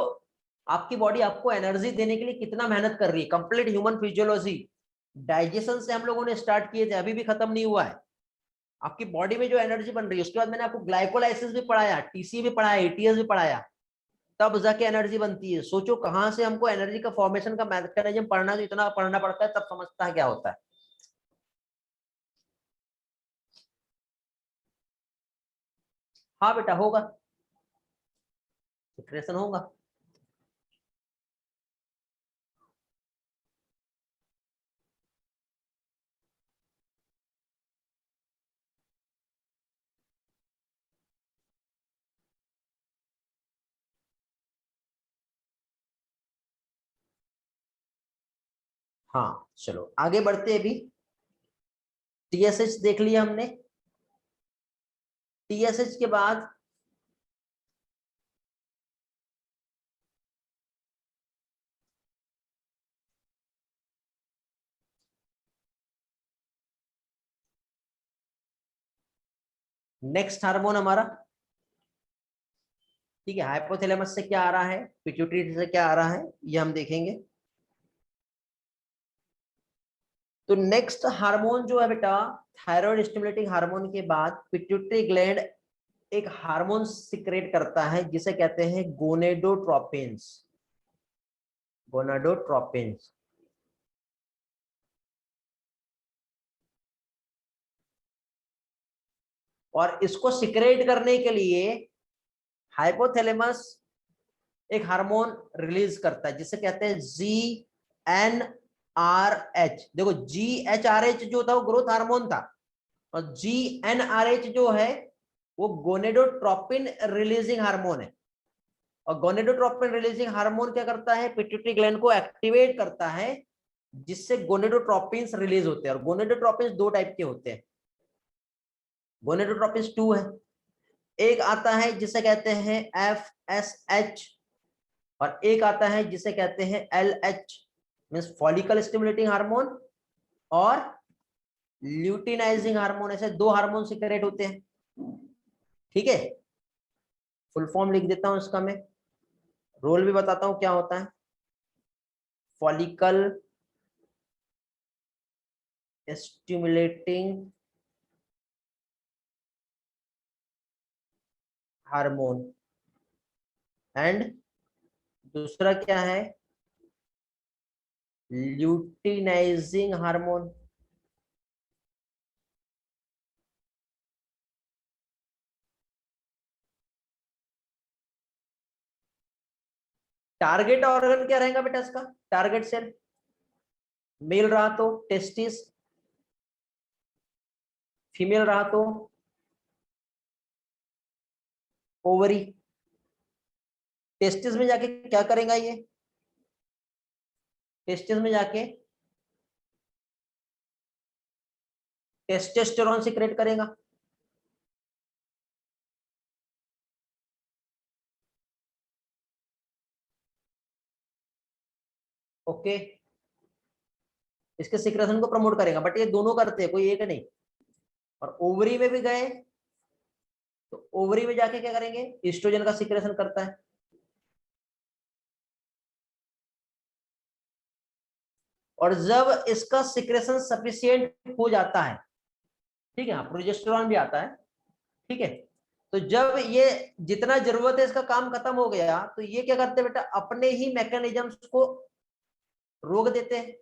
S1: आपकी बॉडी आपको एनर्जी देने के लिए कितना मेहनत कर रही है। कंप्लीट ह्यूमन फिजियोलॉजी डाइजेशन से हम लोगों ने स्टार्ट किए थे, अभी भी खत्म नहीं हुआ है। आपकी बॉडी में जो एनर्जी बन रही है, उसके बाद मैंने आपको ग्लाइकोलाइसिस भी पढ़ाया, टीसी भी पढ़ाया, एटीएस भी पढ़ाया, तब जाके एनर्जी बनती है। सोचो कहां से हमको एनर्जी का फॉर्मेशन का मैकेनिज्म पढ़ना, जो इतना पढ़ना पड़ता है तब समझता है क्या होता है। हाँ बेटा होगा, सिक्रेशन होगा। हाँ चलो आगे बढ़ते हैं। अभी टीएसएच देख लिया हमने। टीएसएच के बाद नेक्स्ट हार्मोन हमारा, ठीक है, हाइपोथैलेमस से क्या आ रहा है, पिट्यूटरी से क्या आ रहा है, ये हम देखेंगे। तो नेक्स्ट हार्मोन जो है बेटा, थायराइड स्टिमुलेटिंग हार्मोन के बाद पिट्यूटरी ग्लैंड एक हार्मोन सिक्रेट करता है जिसे कहते हैं गोनेडोट्रोपिन्स। गोनाडोट्रोपिन्स। और इसको सिक्रेट करने के लिए हाइपोथैलेमस एक हार्मोन रिलीज करता है जिसे कहते हैं GnRH। देखो GHRH जो था वो ग्रोथ हार्मोन था, और GnRH जो है वो गोनेडोट्रोपिन रिलीजिंग हार्मोन है। और गोनेडोट्रोपिन रिलीजिंग हार्मोन क्या करता है, पिट्यूटरी ग्लैंड को एक्टिवेट करता है जिससे गोनेडोट्रोपिन्स रिलीज होते हैं। और गोनेडोट्रोपिन्स दो टाइप के होते हैं, गोनेडोट्रोपिन्स 2 है। एक आता है जिसे कहते हैं FSH, और एक आता है जिसे कहते हैं LH, means follicle stimulating hormone और ल्यूटिनाइजिंग हार्मोन। ऐसे दो हार्मोन सिक्रेट होते हैं, ठीक है। फुल फॉर्म लिख देता हूं इसका मैं, रोल भी बताता हूं क्या होता है। फॉलिकल स्टिमुलेटिंग हार्मोन एंड दूसरा क्या है, ल्यूटिनाइजिंग हार्मोन। टारगेट ऑर्गन क्या रहेगा बेटा इसका, टारगेट सेल, मेल रहा तो टेस्टिस, फीमेल रहा तो ओवरी। टेस्टिस में जाके क्या करेगा ये, टेस्टिस में जाके टेस्टोस्टेरोन सिक्रेट करेगा। ओके, इसके सिक्रेशन को प्रमोट करेगा, बट ये दोनों करते हैं, कोई एक नहीं। और ओवरी में भी गए तो ओवरी में जाके क्या करेंगे, ईस्ट्रोजन का सिक्रेशन करता है। और जब इसका सिक्रेशन सफिशिएंट हो जाता है, ठीक है, हाँ प्रोजेस्टेरॉन भी आता है, ठीक है। तो जब ये जितना जरूरत है इसका काम खत्म हो गया, तो ये क्या करते हैं बेटा, अपने ही मैकेनिज्म्स को रोक देते हैं।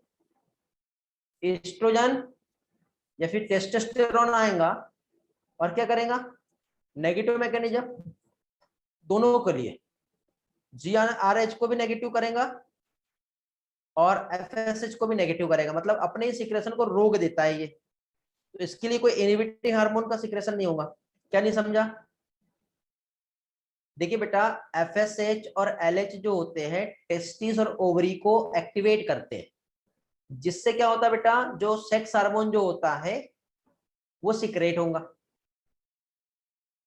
S1: एस्ट्रोजन या फिर टेस्टोस्टेरोन आएगा और क्या करेगा, नेगेटिव मैकेनिज्म दोनों के लिए, GnRH को भी नेगेटिव करेगा और FSH को भी नेगेटिव करेगा, मतलब अपने ही सिक्रेशन को रोक देता है ये। तो इसके लिए कोई इनहिबिटिंग हार्मोन का सिक्रेशन नहीं होगा। क्या नहीं समझा, देखिए बेटा, FSH और LH जो होते हैं टेस्टिस और ओवरी को एक्टिवेट करते हैं, जिससे क्या होता है बेटा, जो सेक्स हार्मोन जो होता है वो सिक्रेट होगा,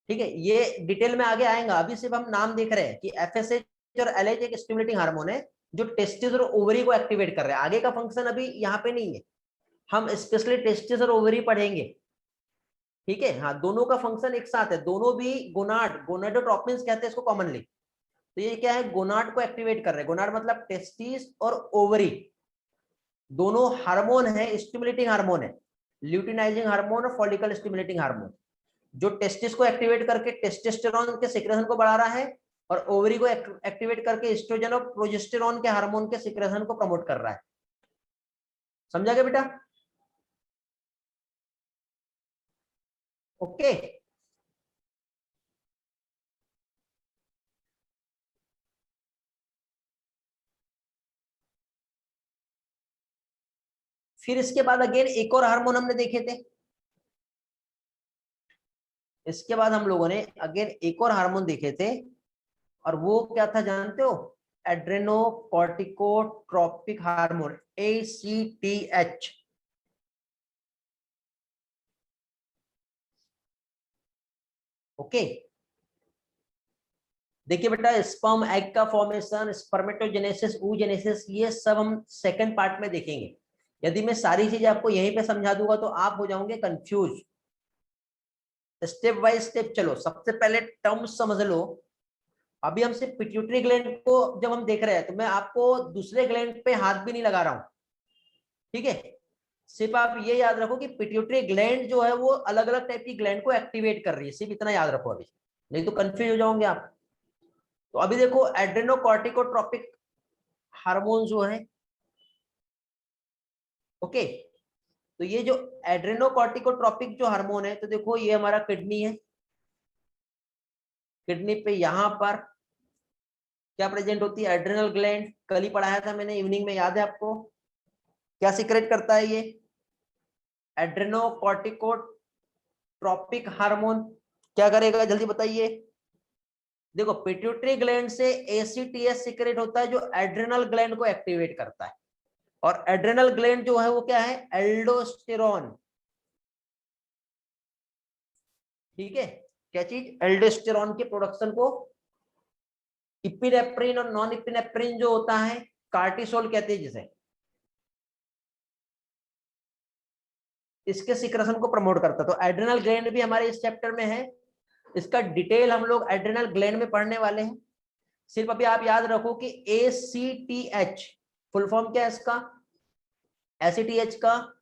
S1: ठीक है। ये डिटेल में आगे आएगा, अभी सिर्फ हम नाम देख रहे हैं कि FSH और LH एक स्टिमुलेटिंग हार्मोन है जो टेस्टिस और ओवरी को एक्टिवेट कर रहे हैं। आगे का फंक्शन अभी यहाँ पे नहीं है, हम स्पेशली टेस्टिस और ओवरी पढ़ेंगे, ठीक है। हाँ दोनों का फंक्शन एक साथ है, दोनों भी गोनाड, गोनाडोट्रोपिन्स कहते हैं इसको कॉमनली। तो ये क्या है, गोनाड को एक्टिवेट कर रहे हैं। गोनाड मतलब टेस्टिस और ओवरी, दोनों हार्मोन है, स्टिमुलेटिंग हार्मोन है, ल्यूटिनाइजिंग हार्मोन और फॉलिकल स्टिमुलेटिंग हार्मोन, जो टेस्टिस को एक्टिवेट करके टेस्टोस्टेरोन के सिक्रेशन को बढ़ा रहा है और ओवरी को एक्टिवेट करके एस्ट्रोजन और प्रोजेस्टेरोन के हार्मोन के सिक्रेशन को प्रमोट कर रहा है। समझा गया बेटा, ओके। फिर इसके बाद अगेन एक और हार्मोन हमने देखे थे, इसके बाद हम लोगों ने अगेन एक और हार्मोन देखे थे, और वो क्या था जानते हो? Adrenocorticotropic hormone, ACTH। ओके, देखिए बेटा, स्पर्म एग का फॉर्मेशन, स्पर्मेटोजेनेसिस, oogenesis, ये सब हम सेकंड पार्ट में देखेंगे। यदि मैं सारी चीजें आपको यहीं पे समझा दूंगा तो आप हो जाओगे कंफ्यूज। स्टेप बाय स्टेप चलो। सबसे पहले टर्म समझ लो। अभी हम सिर्फ पिट्यूटरी ग्लैंड को जब हम देख रहे हैं तो मैं आपको दूसरे ग्लैंड पे हाथ भी नहीं लगा रहा हूं, ठीक है? सिर्फ आप ये याद रखो कि पिट्यूटरी ग्लैंड जो है वो अलग अलग टाइप की ग्लैंड को एक्टिवेट कर रही है, सिर्फ इतना याद रखो अभी, नहीं तो कंफ्यूज हो जाओगे आप। तो अभी देखो, एड्रेनोकॉर्टिकोट्रोपिक हार्मोन जो है, ओके, तो ये जो एड्रेनोकॉर्टिकोट्रोपिक जो हार्मोन है, तो देखो ये हमारा किडनी है। किडनी पे यहां पर क्या प्रेजेंट होती है? Adrenal gland. कल ही पढ़ाया था मैंने इवनिंग में, याद है आपको? क्या सीक्रेट करता है ये एड्रेनोकॉर्टिकोट्रोपिक हार्मोन? क्या करेगा जल्दी बताइए। देखो, पिट्यूटरी ग्लैंड से ACTH सीक्रेट होता है जो एड्रेनल ग्लैंड को एक्टिवेट करता है, और एड्रेनल ग्लैंड जो है वो क्या है? एल्डोस्टेरोन। ठीक है, क्या चीज? एल्डोस्टेरोन के प्रोडक्शन को, इपिनेफ्रिन और नॉन इपिनेफ्रिन जो होता है, कार्टिसोल कहते हैं जिसे, इसके सिक्रेशन को प्रमोट करता है। तो एड्रेनल ग्लैंड भी हमारे इस चैप्टर में है, इसका डिटेल हम लोग एड्रेनल ग्लैंड में पढ़ने वाले हैं। सिर्फ अभी आप याद रखो कि ACTH फुल फॉर्म क्या है इसका? ACTH का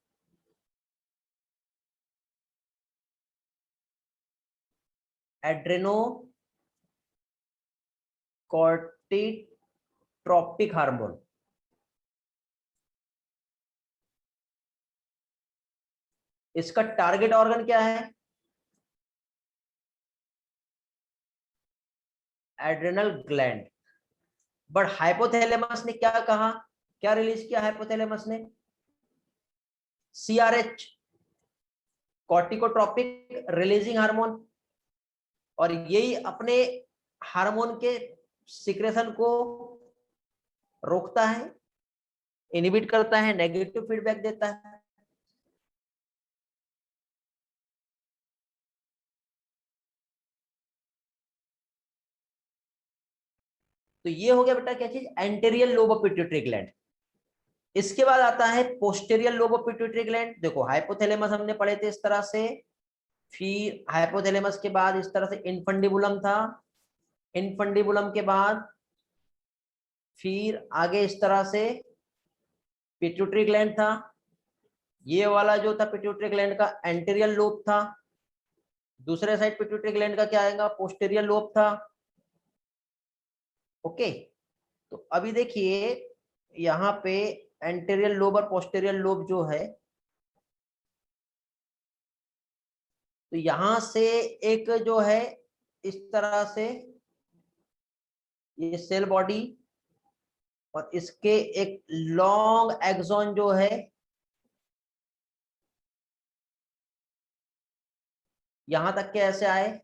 S1: एड्रेनो कॉर्टिट्रोपिक हार्मोन। इसका टारगेट ऑर्गन क्या है? Adrenal gland. बट हाइपोथैलेमस ने क्या कहा? क्या रिलीज किया हाइपोथैलेमस ने? CRH, कॉर्टिकोट्रोपिक रिलीजिंग हार्मोन, और यही अपने हार्मोन के सिक्रेशन को रोकता है, इनहिबिट करता है, नेगेटिव फीडबैक देता है। तो ये हो गया बेटा क्या चीज? Anterior lobe of pituitary gland. इसके बाद आता है posterior lobe of pituitary gland. देखो, हाइपोथैलेमस हमने पढ़े थे इस तरह से, फिर हाइपोथैलेमस के बाद इस तरह से इनफंडिबुलम था, इनफंडिबुलम के बाद फिर आगे इस तरह से पिट्यूटरी ग्लैंड था। ये वाला जो था पिट्यूटरी ग्लैंड का एंटेरियर लोब था। दूसरे साइड पिट्यूटरी ग्लैंड का क्या आएगा? पोस्टेरियर लोब था। ओके, तो अभी देखिए यहाँ पे एंटेरियर लोब और पोस्टेरियर लोब जो है, तो यहां से एक जो है इस तरह से ये सेल बॉडी, और इसके एक लॉन्ग एक्सॉन जो है यहां तक के ऐसे आए,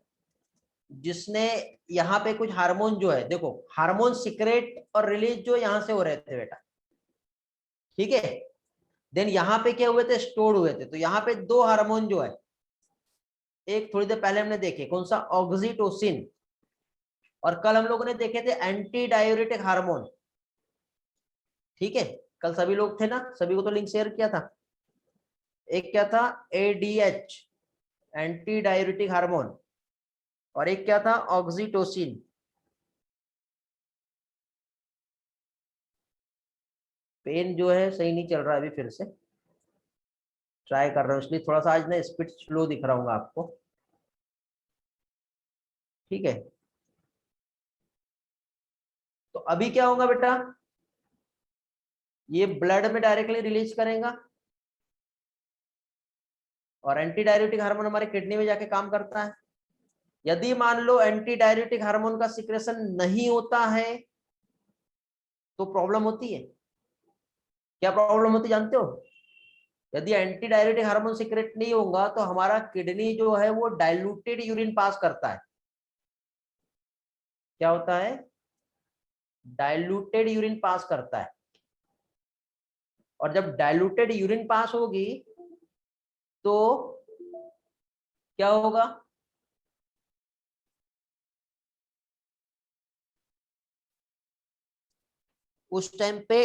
S1: जिसने यहाँ पे कुछ हार्मोन जो है, देखो हार्मोन सीक्रेट और रिलीज जो यहां से हो रहे थे बेटा, ठीक है? देन यहाँ पे क्या हुए थे? स्टोर हुए थे। तो यहाँ पे दो हार्मोन जो है, एक थोड़ी देर पहले हमने देखे, कौन सा? ऑक्सीटोसिन, और कल हम लोगों ने देखे थे एंटी डायूरेटिक हार्मोन। ठीक है, कल सभी लोग थे ना, सभी को तो लिंक शेयर किया था। एक क्या था? ADH, एंटी डायूरेटिक हार्मोन, और एक क्या था? ऑक्सीटोसिन। पेन जो है सही नहीं चल रहा है, अभी फिर से ट्राई कर रहा हूँ, इसलिए थोड़ा सा आज ना स्पीड स्लो दिख रहा हूँ आपको, ठीक है? तो अभी क्या होगा बेटा? ये ब्लड में डायरेक्टली रिलीज करेगा, और एंटी डायरेटिक हार्मोन हमारे किडनी में जाके काम करता है। यदि मान लो एंटी डायरेटिक हार्मोन का सिक्रेशन नहीं होता है तो प्रॉब्लम होती है। क्या प्रॉब्लम होती जानते हो? यदि एंटी डायरेटिक हार्मोन सीक्रेट नहीं होगा तो हमारा किडनी जो है वो डाइल्यूटेड यूरिन पास करता है। क्या होता है? डाइल्यूटेड यूरिन पास करता है। और जब डाइल्यूटेड यूरिन पास होगी तो क्या होगा? उस टाइम पे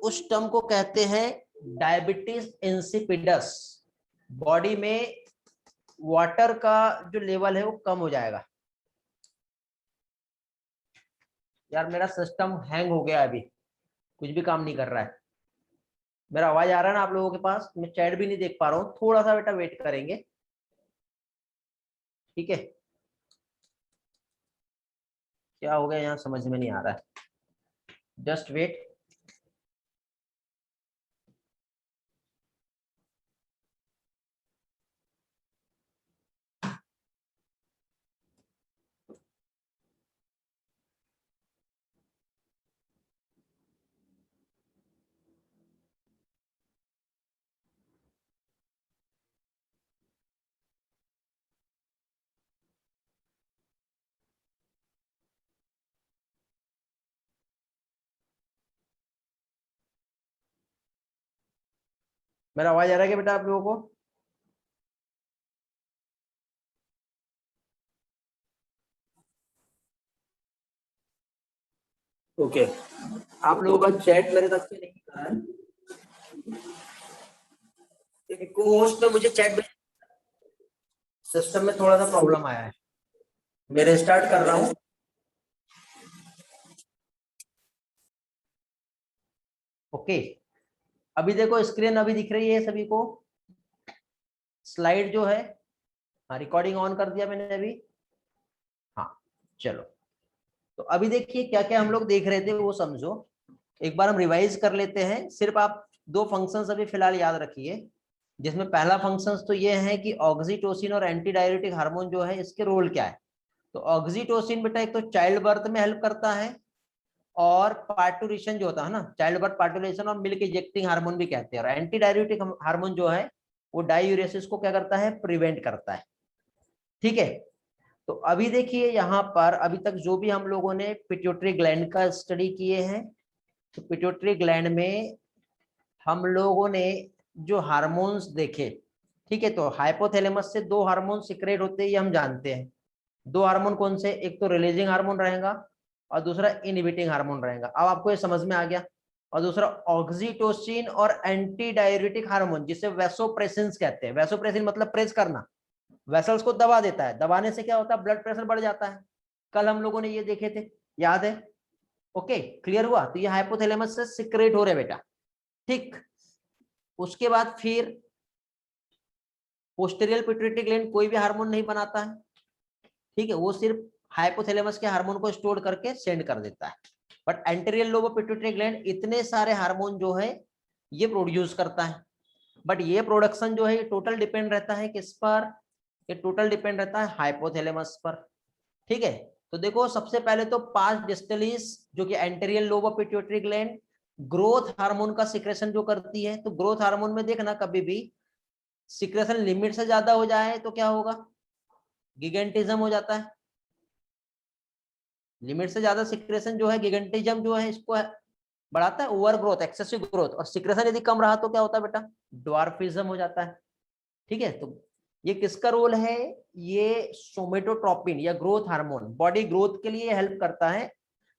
S1: उस टर्म को कहते हैं डायबिटीज इंसिपिडस। बॉडी में वाटर का जो लेवल है वो कम हो जाएगा। यार मेरा सिस्टम हैंग हो गया, अभी कुछ भी काम नहीं कर रहा है। मेरा आवाज आ रहा है ना आप लोगों के पास? मैं चैट भी नहीं देख पा रहा हूँ, थोड़ा सा बेटा वेट करेंगे, ठीक है? क्या हो गया यहाँ समझ में नहीं आ रहा है, जस्ट वेट। मेरा आवाज आ रहा है क्या बेटा आप लोगों को? ओके आप लोगों का चैट मेरे तक से नहीं आ रहा है। एक होस्ट ने मुझे चैट, सिस्टम में थोड़ा सा प्रॉब्लम आया है, मैं रिस्टार्ट कर रहा हूँ। ओके अभी देखो स्क्रीन अभी दिख रही है सभी को? स्लाइड जो है, हाँ रिकॉर्डिंग ऑन कर दिया मैंने अभी। हाँ चलो, तो अभी देखिए क्या क्या हम लोग देख रहे थे वो समझो। एक बार हम रिवाइज कर लेते हैं। सिर्फ आप दो फंक्शंस अभी फिलहाल याद रखिए, जिसमें पहला फंक्शंस तो ये है कि ऑक्सीटोसिन और एंटी डायरेटिक हार्मोन जो है इसके रोल क्या है। तो ऑक्सीटोसिन बेटा एक तो चाइल्ड बर्थ में हेल्प करता है, और पार्टुरेशन जो होता है ना, चाइल्ड बर्थ पार्टुरेशन और मिल्क इजेक्टिंग हार्मोन भी कहते हैं। और एंटी डायरेटिक हार्मोन जो है वो डायूरेसिस को क्या करता है? प्रिवेंट करता है। ठीक है, तो अभी देखिए यहाँ पर अभी तक जो भी हम लोगों ने पिट्यूटरी ग्लैंड का स्टडी किए हैं, तो पिट्यूटरी ग्लैंड में हम लोगों ने जो हार्मोन्स देखे, ठीक है, तो हाइपोथैलेमस से दो हार्मोन सिक्रेट होते हैं ये हम जानते हैं। दो हार्मोन कौन से? एक तो रिलीजिंग हार्मोन रहेगा और दूसरा इनहिबिटिंग हार्मोन रहेगा। अब आपको ये समझ में आ गया। और दूसरा ऑक्सीटोसिन और एंटी डाययूरेटिक हार्मोन जिसे वैसोप्रेसिन कहते हैं। वैसोप्रेसिन मतलब प्रेस करना, वेसल्स को दबा देता है। दबाने से क्या होता है? ब्लड प्रेशर बढ़ जाता है। कल हम लोगों ने ये देखे थे, याद है? ओके क्लियर हुआ? तो ये हाइपोथैलेमस से सिक्रेट हो रहे बेटा। ठीक, उसके बाद फिर पोस्टीरियर पिट्यूटरी ग्लैंड कोई भी हार्मोन नहीं बनाता है, ठीक है, वो सिर्फ हाइपोथैलेमस के हार्मोन को स्टोर करके सेंड कर देता है। But anterior lobe pituitary gland इतने सारे हार्मोन जो है ये प्रोड्यूस करता है। बट ये प्रोडक्शन जो है ये टोटल डिपेंड रहता है किस पर? ये टोटल डिपेंड रहता है हाइपोथैलेमस पर। ठीक है, तो देखो सबसे पहले तो पास डिस्टलिस जो कि anterior lobe pituitary gland growth hormone का सिक्रेशन जो करती है। तो ग्रोथ हार्मोन में देखना कभी भी सिक्रेशन लिमिट से ज्यादा हो जाए तो क्या होगा? गिगेंटिज्म हो जाता है। लिमिट से ज्यादा सिक्रेशन जो है, गिगेंटिज्म जो है, इसको बढ़ाता है, ओवर ग्रोथ, एक्सेसिव ग्रोथ। और सिक्रेशन यदि कम रहा तो क्या होता है बेटा? ड्वार्फिज्म हो जाता है। ठीक है, तो ये किसका रोल है? ये सोमेटोट्रोपिन या ग्रोथ हार्मोन बॉडी ग्रोथ के लिए हेल्प करता है।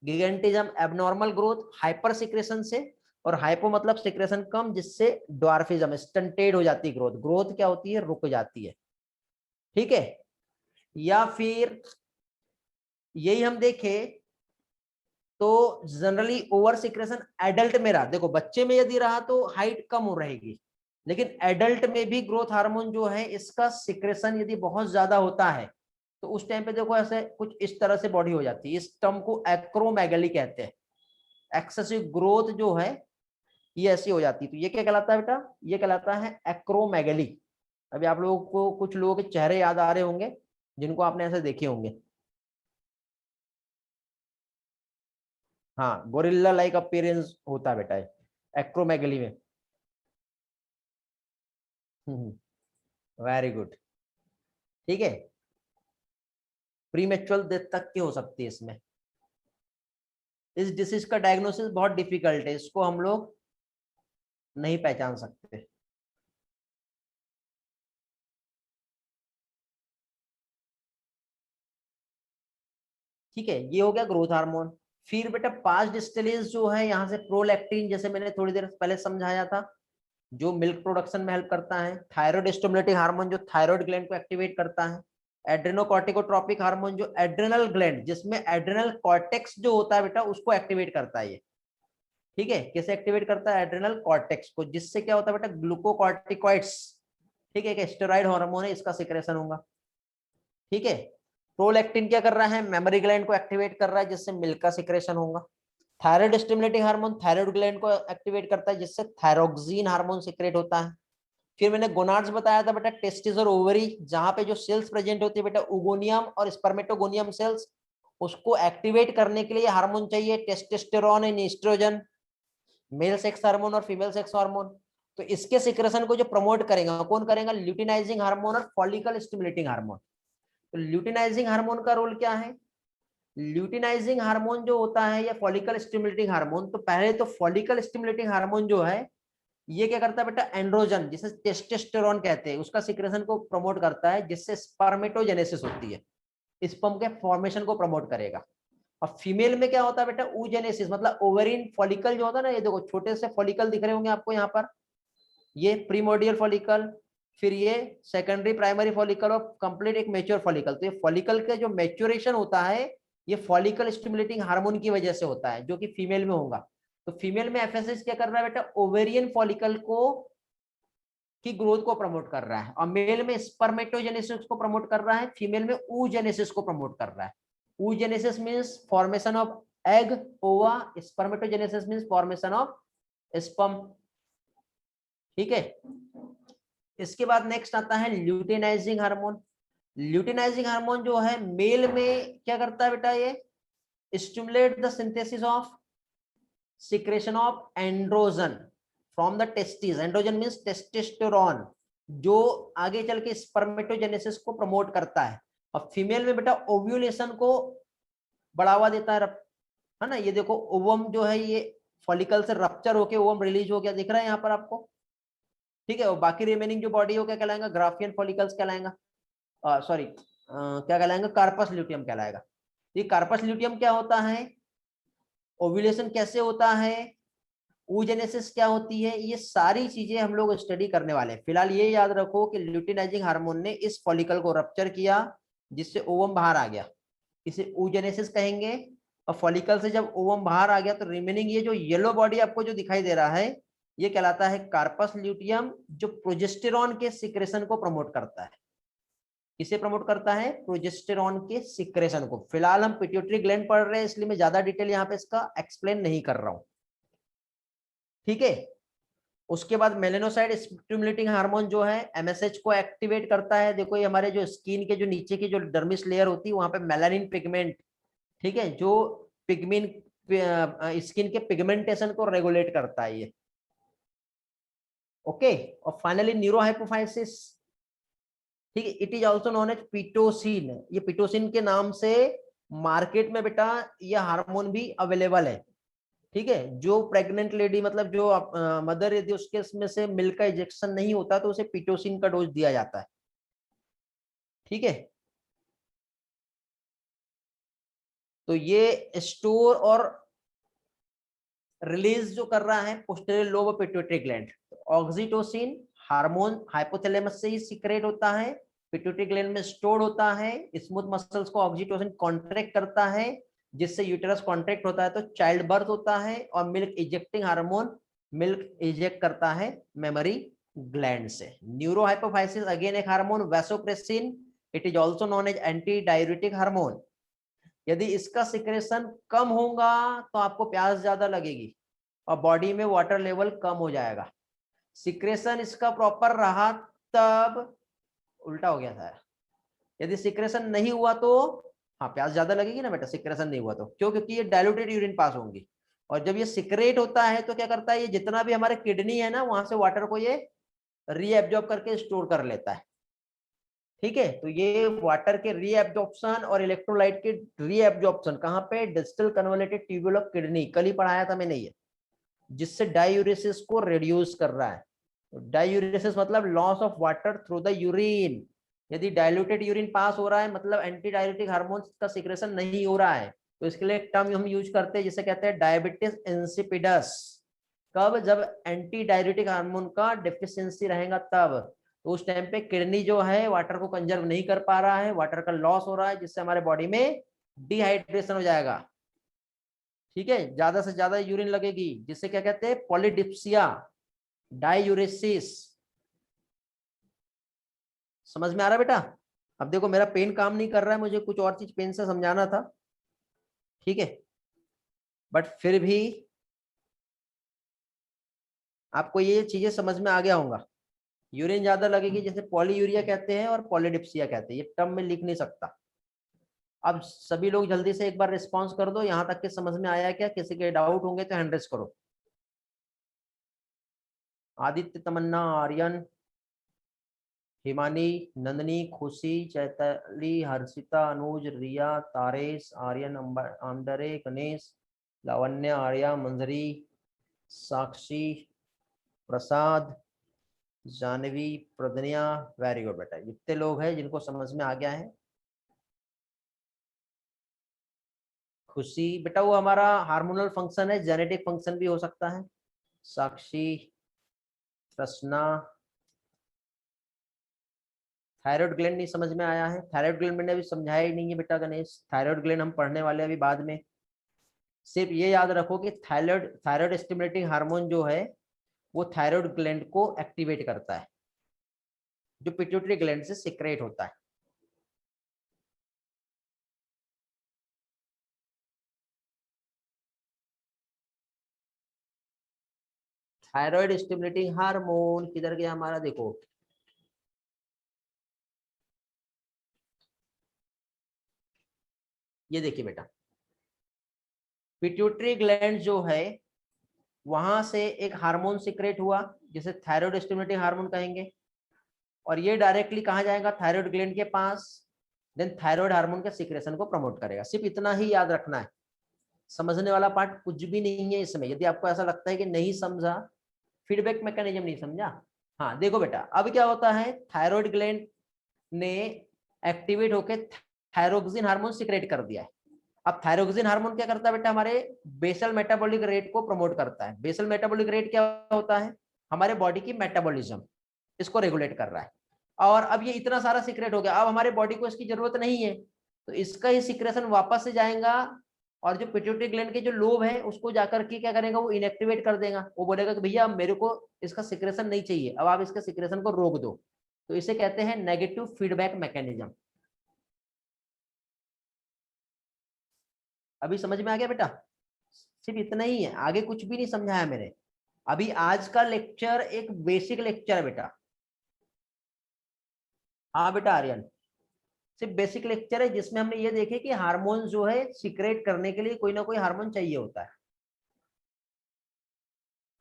S1: गिगेंटिज्म एबनॉर्मल ग्रोथ हाइपर सिक्रेशन से, और हाइपो मतलब सिक्रेशन कम, जिससे ड्वार्फिज्म स्टंटेड हो जाती है ग्रोथ। ग्रोथ क्या होती है? रुक जाती है। ठीक है, या फिर यही हम देखें तो जनरली ओवर सिक्रेशन एडल्ट में रहा, देखो बच्चे में यदि रहा तो हाइट कम हो रहेगी, लेकिन एडल्ट में भी ग्रोथ हार्मोन जो है इसका सिक्रेशन यदि बहुत ज्यादा होता है तो उस टाइम पे देखो ऐसे कुछ इस तरह से बॉडी हो जाती है। इस टर्म को एक्रोमेगली कहते हैं। एक्सेसिव ग्रोथ जो है ये ऐसी हो जाती है, तो ये क्या कहलाता है बेटा? ये कहलाता है एक्रोमेगली। अभी आप लोगों को कुछ लोगों के चेहरे याद आ रहे होंगे जिनको आपने ऐसे देखे होंगे। हाँ, गोरिल्ला लाइक अपीयरेंस होता है बेटा एक्रोमेगली में। Very good. ठीक है, प्रीमेच्योर डेथ तक की हो सकती है इसमें। इस डिसीज का डायग्नोसिस बहुत डिफिकल्ट है, इसको हम लोग नहीं पहचान सकते। ठीक है, ये हो गया ग्रोथ हार्मोन। फिर बेटा 5 डिस्टिलेज जो है यहाँ से प्रोलैक्टिन, जैसे मैंने थोड़ी देर पहले समझाया था, जो मिल्क प्रोडक्शन में हेल्प करता है। थायराइड स्टिमुलेटिंग हार्मोन जो थायराइड ग्लैंड को एक्टिवेट करता है। एड्रेनोकॉर्टिकोट्रोपिक हार्मोन जो एड्रेनल ग्लैंड, जिसमें एड्रेनल कॉर्टेक्स जो होता है बेटा, उसको एक्टिवेट करता है ये। ठीक है, कैसे एक्टिवेट करता है? एड्रेनल कॉर्टेक्स को, जिससे क्या होता है बेटा? ग्लूकोकॉर्टिकॉइड्स। ठीक है, एक स्टेरॉइड हार्मोन है, इसका सिक्रेशन होगा। ठीक है, प्रोलैक्टिन क्या कर रहा है? मेमोरी ग्लैंड को एक्टिवेट कर रहा है, जिससे मिल्क का सिक्रेशन होगा। Thyroid stimulating hormone thyroid gland को एक्टिवेट करता है, जिससे थायरोक्सिन हार्मोन सिक्रेट होता है। फिर मैंने गोनाड्स बताया था बेटा, टेस्टिस और ओवरी, जहां पे जो सेल्स प्रेजेंट होती है बेटा, ओगोनियम और स्पर्मेटोगोनियम सेल्स, उसको एक्टिवेट करने के लिए हार्मोन चाहिए, testosterone and oestrogen, male sex hormone और फीमेल सेक्स हार्मोन। तो इसके सिक्रेशन को जो प्रमोट करेगा, कौन करेगा? ल्यूटिनाइजिंग हार्मोन और फॉलिकल स्टिमुलेटिंग हार्मोन। तो ल्यूटिनाइजिंग हार्मोन का रोल क्या है? ल्यूटिनाइजिंग हार्मोन जो होता है या फॉलिकल स्टिमुलेटिंग हार्मोन, तो पहले तो फॉलिकल स्टिमुलेटिंग हार्मोन जो है, ये क्या करता है बेटा? एंड्रोजन, जिसे टेस्टोस्टेरोन कहते हैं, उसका सिक्रेशन को प्रमोट करता है, जिससे स्पर्मेटोजेनेसिस होती है, स्पर्म के फॉर्मेशन को प्रमोट करेगा। और फीमेल में क्या होता है बेटा? oogenesis, मतलब ओवेरिन फॉलिकल जो होता है ना, ये देखो छोटे से फॉलिकल दिख रहे होंगे आपको यहाँ पर, ये प्रीमोडियल फॉलिकल, फिर ये सेकेंडरी प्राइमरी फॉलिकल और कंप्लीट एक मैच्योर फॉलिकल। तो ये फॉलिकल का जो मैच्योरेशन होता है, ये फॉलिकल स्टिमुलेटिंग हार्मोन की वजह से होता है, जो कि फीमेल में होगा। तो फीमेल में एफएसएच क्या कर रहा है बेटा? ओवेरियन फॉलिकल को की ग्रोथ को प्रमोट कर रहा है। और मेल में स्पर्मेटोजेनेसिस को प्रमोट कर रहा है, फीमेल में oogenesis को प्रमोट कर रहा है। oogenesis means formation of egg, ova. Spermatogenesis means formation of sperm. ठीक है, इसके बाद नेक्स्ट आता है ल्यूटिनाइजिंग हार्मोन। ल्यूटिनाइजिंग हार्मोन जो है मेल में क्या करता है बेटा? ये stimulate the synthesis of secretion of androgen from the testis. Androgen means testosterone, जो आगे चल के स्पर्मेटोजेनेसिस को प्रमोट करता है। और फीमेल में बेटा ओव्यूलेशन को बढ़ावा देता है ना। ये देखो ओवम जो है, ये फॉलिकल से रप्चर होके ओवम रिलीज हो गया, दिख रहा है यहाँ पर आपको। ठीक है, और बाकी रिमेनिंग जो बॉडी हो क्या कहलाएगा? ग्राफियन फॉलिकल्स कहलाएगा, सॉरी क्या कहलाएगा? कार्पस ल्यूटियम कहलाएगा। ये कार्पस ल्यूटियम क्या होता है? ओव्यूलेशन कैसे होता है? oogenesis क्या होती है? ये सारी चीजें हम लोग स्टडी करने वाले हैं। फिलहाल ये याद रखो कि ल्यूटिनाइजिंग हार्मोन ने इस फॉलिकल को रप्चर किया, जिससे ओवम बाहर आ गया, इसे oogenesis कहेंगे। और फॉलिकल से जब ओवम बाहर आ गया, तो रिमेनिंग ये जो येलो बॉडी आपको जो दिखाई दे रहा है, ये कहलाता है कार्पस ल्यूटियम, जो प्रोजेस्टेरॉन के सिक्रेशन को प्रमोट करता है। किसे प्रमोट करता है? प्रोजेस्टेरॉन के सिक्रेशन को। फिलहाल हम पिट्यूटरी ग्लैंड पढ़ रहे हैं, इसलिए मैं ज्यादा डिटेल यहाँ पे इसका एक्सप्लेन नहीं कर रहा हूँ। ठीक है, उसके बाद मेलेनोसाइड स्टिमुलेटिंग हार्मोन जो है एमएसएच को एक्टिवेट करता है। देखो ये हमारे जो स्किन के जो नीचे की जो डर्मिस लेयर होती है, वहां पे मेलानिन पिगमेंट, ठीक है, जो पिगमेंट स्किन के पिगमेंटेशन को रेगुलेट करता है ये। ओके, और फाइनली न्यूरोहाइपोफाइसिस। ठीक है, it is also known as pitocin. ये पिटोसिन के नाम से मार्केट में बेटा ये हार्मोन भी अवेलेबल है। ठीक है, जो प्रेग्नेंट लेडी, मतलब जो मदर, यदि उसके इसमें से मिल्क का इंजेक्शन नहीं होता, तो उसे पिटोसिन का डोज दिया जाता है। ठीक है, तो ये स्टोर और रिलीज जो कर रहा है posterior lobe pituitary gland. Oxytocin hormone hypothalamus से ही सीक्रेट होता है, पिट्यूटरी ग्लैंड में स्टोर होता है। स्मूथ मसल्स को ऑक्सीटोसिन कॉन्ट्रैक्ट करता है, जिससे यूटेरस कॉन्ट्रैक्ट होता है तो चाइल्ड बर्थ होता है। और milk ejecting hormone milk eject करता है मेमोरी ग्लैंड से। न्यूरोहाइपोफाइसिस अगेन एक hormone, vasopressin. It is also known as anti diuretic hormone. यदि इसका सिक्रेशन कम होगा, तो आपको प्यास ज्यादा लगेगी और बॉडी में वाटर लेवल कम हो जाएगा। सिक्रेशन इसका प्रॉपर रहा तब उल्टा हो गया था। यदि सिक्रेशन नहीं हुआ तो हाँ, प्यास ज्यादा लगेगी ना बेटा, सिक्रेशन नहीं हुआ तो। क्यों? क्योंकि ये डाइल्यूटेड यूरिन पास होंगी। और जब ये सिक्रेट होता है तो क्या करता है? ये जितना भी हमारे किडनी है ना, वहां से वाटर को ये रीएब्जॉर्ब करके स्टोर कर लेता है। ठीक है, तो ये वाटर के रीएब्जॉर्प्शन और इलेक्ट्रोलाइट के रीएब्जॉर्प्शन कहाँ पे, distal convoluted tubule of kidney, कल ही पढ़ाया था मैंने ये, जिससे डायूरेसिस को रिड्यूस कर रहा है। डायूरेसिस मतलब loss of water through the urine. यदि डाइल्यूटेड यूरिन पास हो रहा है मतलब एंटी डायरेटिक हार्मोन्स का सिक्रेशन नहीं हो रहा है, तो इसके लिए एक टर्म हम यूज करते हैं जिसे कहते हैं डायबिटिस इंसिपिडस। कब, जब एंटी डायरेटिक हार्मोन का डिफिशियंसी रहेगा तब। तो उस टाइम पे किडनी जो है वाटर को कंजर्व नहीं कर पा रहा है, वाटर का लॉस हो रहा है, जिससे हमारे बॉडी में डिहाइड्रेशन हो जाएगा। ठीक है, ज्यादा से ज्यादा यूरिन लगेगी, जिससे क्या कहते हैं, पॉलीडिप्सिया, डायूरेसिस। समझ में आ रहा है बेटा? अब देखो मेरा पेन काम नहीं कर रहा है, मुझे कुछ और चीज पेन से समझाना था, ठीक है, बट फिर भी आपको ये चीजें समझ में आ गया होगा। यूरिन ज्यादा लगेगी जैसे पॉलीयूरिया कहते हैं और पॉलीडिप्सिया कहते हैं, ये टर्म में लिख नहीं सकता। अब सभी लोग जल्दी से एक बार रिस्पॉन्स कर दो, यहां तक के समझ में आया क्या? किसी के डाउट होंगे तो हैंड रेज करो। आदित्य, तमन्ना, आर्यन, हिमानी, नंदनी, खुशी, चैताली, हर्षिता, अनुज, रिया, तारेश, आर्यन, आमदरे, गणेश, लावण्य, आर्या, मंजरी, साक्षी, प्रसाद, जानवी, प्रदनिया। वेरी गुड बेटा, जितने लोग हैं जिनको समझ में आ गया है। खुशी बेटा वो हमारा हार्मोनल फंक्शन है, जेनेटिक फंक्शन भी हो सकता है। साक्षी, रचना, थायराइड ग्लैंड नहीं समझ में आया है? थायराइड ग्लैंड मैंने अभी समझाया ही नहीं है बेटा गणेश, थायराइड ग्लैंड हम पढ़ने वाले अभी बाद में। सिर्फ ये याद रखो कि थायराइड थायराइड स्टिमुलेटिंग हार्मोन जो है वो थायराइड ग्लैंड को एक्टिवेट करता है, जो पिट्यूटरी ग्लैंड से सिक्रेट होता है। थायराइड स्टिमुलेटिंग हार्मोन किधर गया हमारा, देखो ये देखिए बेटा, पिट्यूटरी ग्लैंड जो है वहां से एक हार्मोन सिक्रेट हुआ जिसे थायराइड स्टिमुलेटिंग हार्मोन कहेंगे, और ये डायरेक्टली कहाँ जाएगा, थायराइड ग्लैंड के पास। देन थायराइड हार्मोन के सिक्रेशन को प्रमोट करेगा। सिर्फ इतना ही याद रखना है, समझने वाला पार्ट कुछ भी नहीं है इसमें। यदि आपको ऐसा लगता है कि नहीं समझा, फीडबैक मैकेनिज्म नहीं समझा, हाँ देखो बेटा अब क्या होता है, थायराइड ग्लैंड ने एक्टिवेट होकर थायरोक्सिन हार्मोन सिक्रेट कर दिया है। अब थायरोक्सिन हार्मोन क्या करता है बेटा, हमारे बेसल मेटाबॉलिक रेट को प्रमोट करता है। बेसल मेटाबॉलिक रेट क्या होता है, हमारे बॉडी की मेटाबॉलिज्म, इसको रेगुलेट कर रहा है। और अब ये इतना सारा सीक्रेट हो गया, अब हमारे बॉडी को इसकी जरूरत नहीं है, तो इसका ही सीक्रेशन वापस से जाएगा और जो पिट्यूटरी ग्लैंड के जो लोब है उसको जाकर के क्या करेगा, वो इनएक्टिवेट कर देगा। वो बोलेगा कि भैया मेरे को इसका सीक्रेशन नहीं चाहिए, अब आप इसके सीक्रेशन को रोक दो। तो इसे कहते हैं नेगेटिव फीडबैक मैकेनिज्म। अभी समझ में आ गया बेटा? सिर्फ इतना ही है, आगे कुछ भी नहीं समझाया मैंने। अभी आज का लेक्चर एक बेसिक लेक्चर है बेटा। हाँ बेटा आर्यन, सिर्फ बेसिक लेक्चर है जिसमें हमने ये देखे कि हार्मोन जो है सीक्रेट करने के लिए कोई ना कोई हार्मोन चाहिए होता है।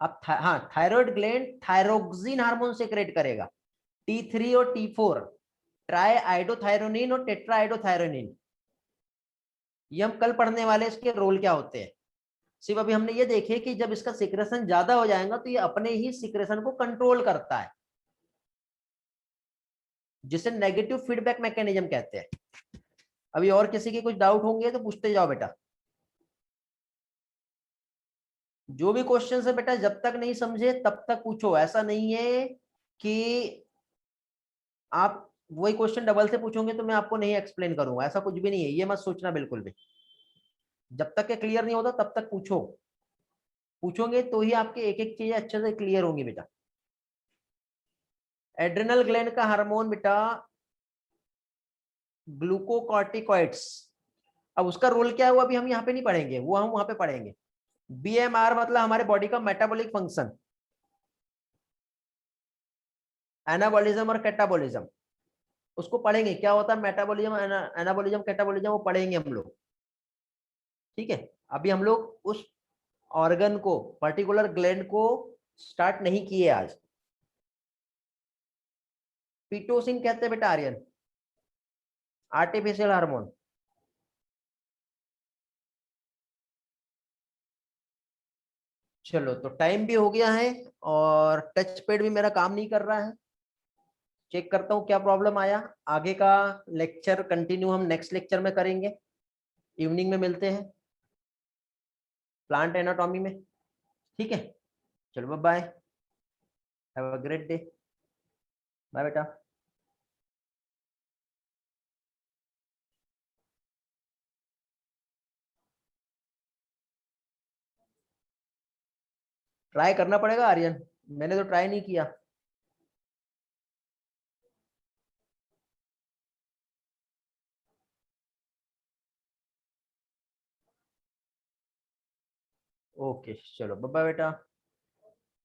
S1: अब हाँ, thyroid gland thyroxine hormone secrete करेगा, T3 और T4, ट्राई आइडोथायरोनिन और टेट्रा आइडोथायरोनिन। ये हम कल पढ़ने वाले, इसके रोल क्या होते हैं। सिर्फ अभी हमने ये देखे कि जब इसका सिक्रेशन ज्यादा हो जाएगा तो ये अपने ही सिक्रेशन को कंट्रोल करता है, जिसे नेगेटिव फीडबैक मैकेनिज्म कहते हैं। अभी और किसी के कुछ डाउट होंगे तो पूछते जाओ बेटा, जो भी क्वेश्चन है बेटा जब तक नहीं समझे तब तक पूछो। ऐसा नहीं है कि आप वही क्वेश्चन डबल से पूछोगे तो मैं आपको नहीं एक्सप्लेन करूंगा, ऐसा कुछ भी नहीं है, ये मत सोचना बिल्कुल भी। जब तक के क्लियर नहीं होता तब तक पूछो, पूछोगे तो ही आपके एक एक चीजें अच्छे से क्लियर होंगी बेटा। एड्रिनल ग्लैंड का हार्मोन बेटा ग्लूकोकॉर्टिकॉइड्स। अब उसका रोल क्या हुआ अभी हम यहाँ पे नहीं पढ़ेंगे, वो हम वहां पे पढ़ेंगे। बीएमआर मतलब हमारे बॉडी का मेटाबॉलिक फंक्शन, एनाबॉलिज्म और कैटाबॉलिज्म, उसको पढ़ेंगे। क्या होता है मेटाबॉलिज्म, एनाबॉलिज्म, कैटाबॉलिज्म, वो पढ़ेंगे हम लोग। ठीक है, अभी हम लोग उस ऑर्गन को, पर्टिकुलर ग्लैंड को स्टार्ट नहीं किए आज। पीटोसिन कहते हैं बेटा आर्यन, आर्टिफिशियल हार्मोन। चलो तो टाइम भी हो गया है और टच पैड भी मेरा काम नहीं कर रहा है। चेक करता हूँ क्या प्रॉब्लम आया। आगे का लेक्चर कंटिन्यू हम नेक्स्ट लेक्चर में करेंगे, इवनिंग में मिलते हैं प्लांट एनाटॉमी में, ठीक है। चलो bye, have a great day, bye बेटा। ट्राई करना पड़ेगा आर्यन, मैंने तो ट्राई नहीं किया। ओके चलो बाय बेटा।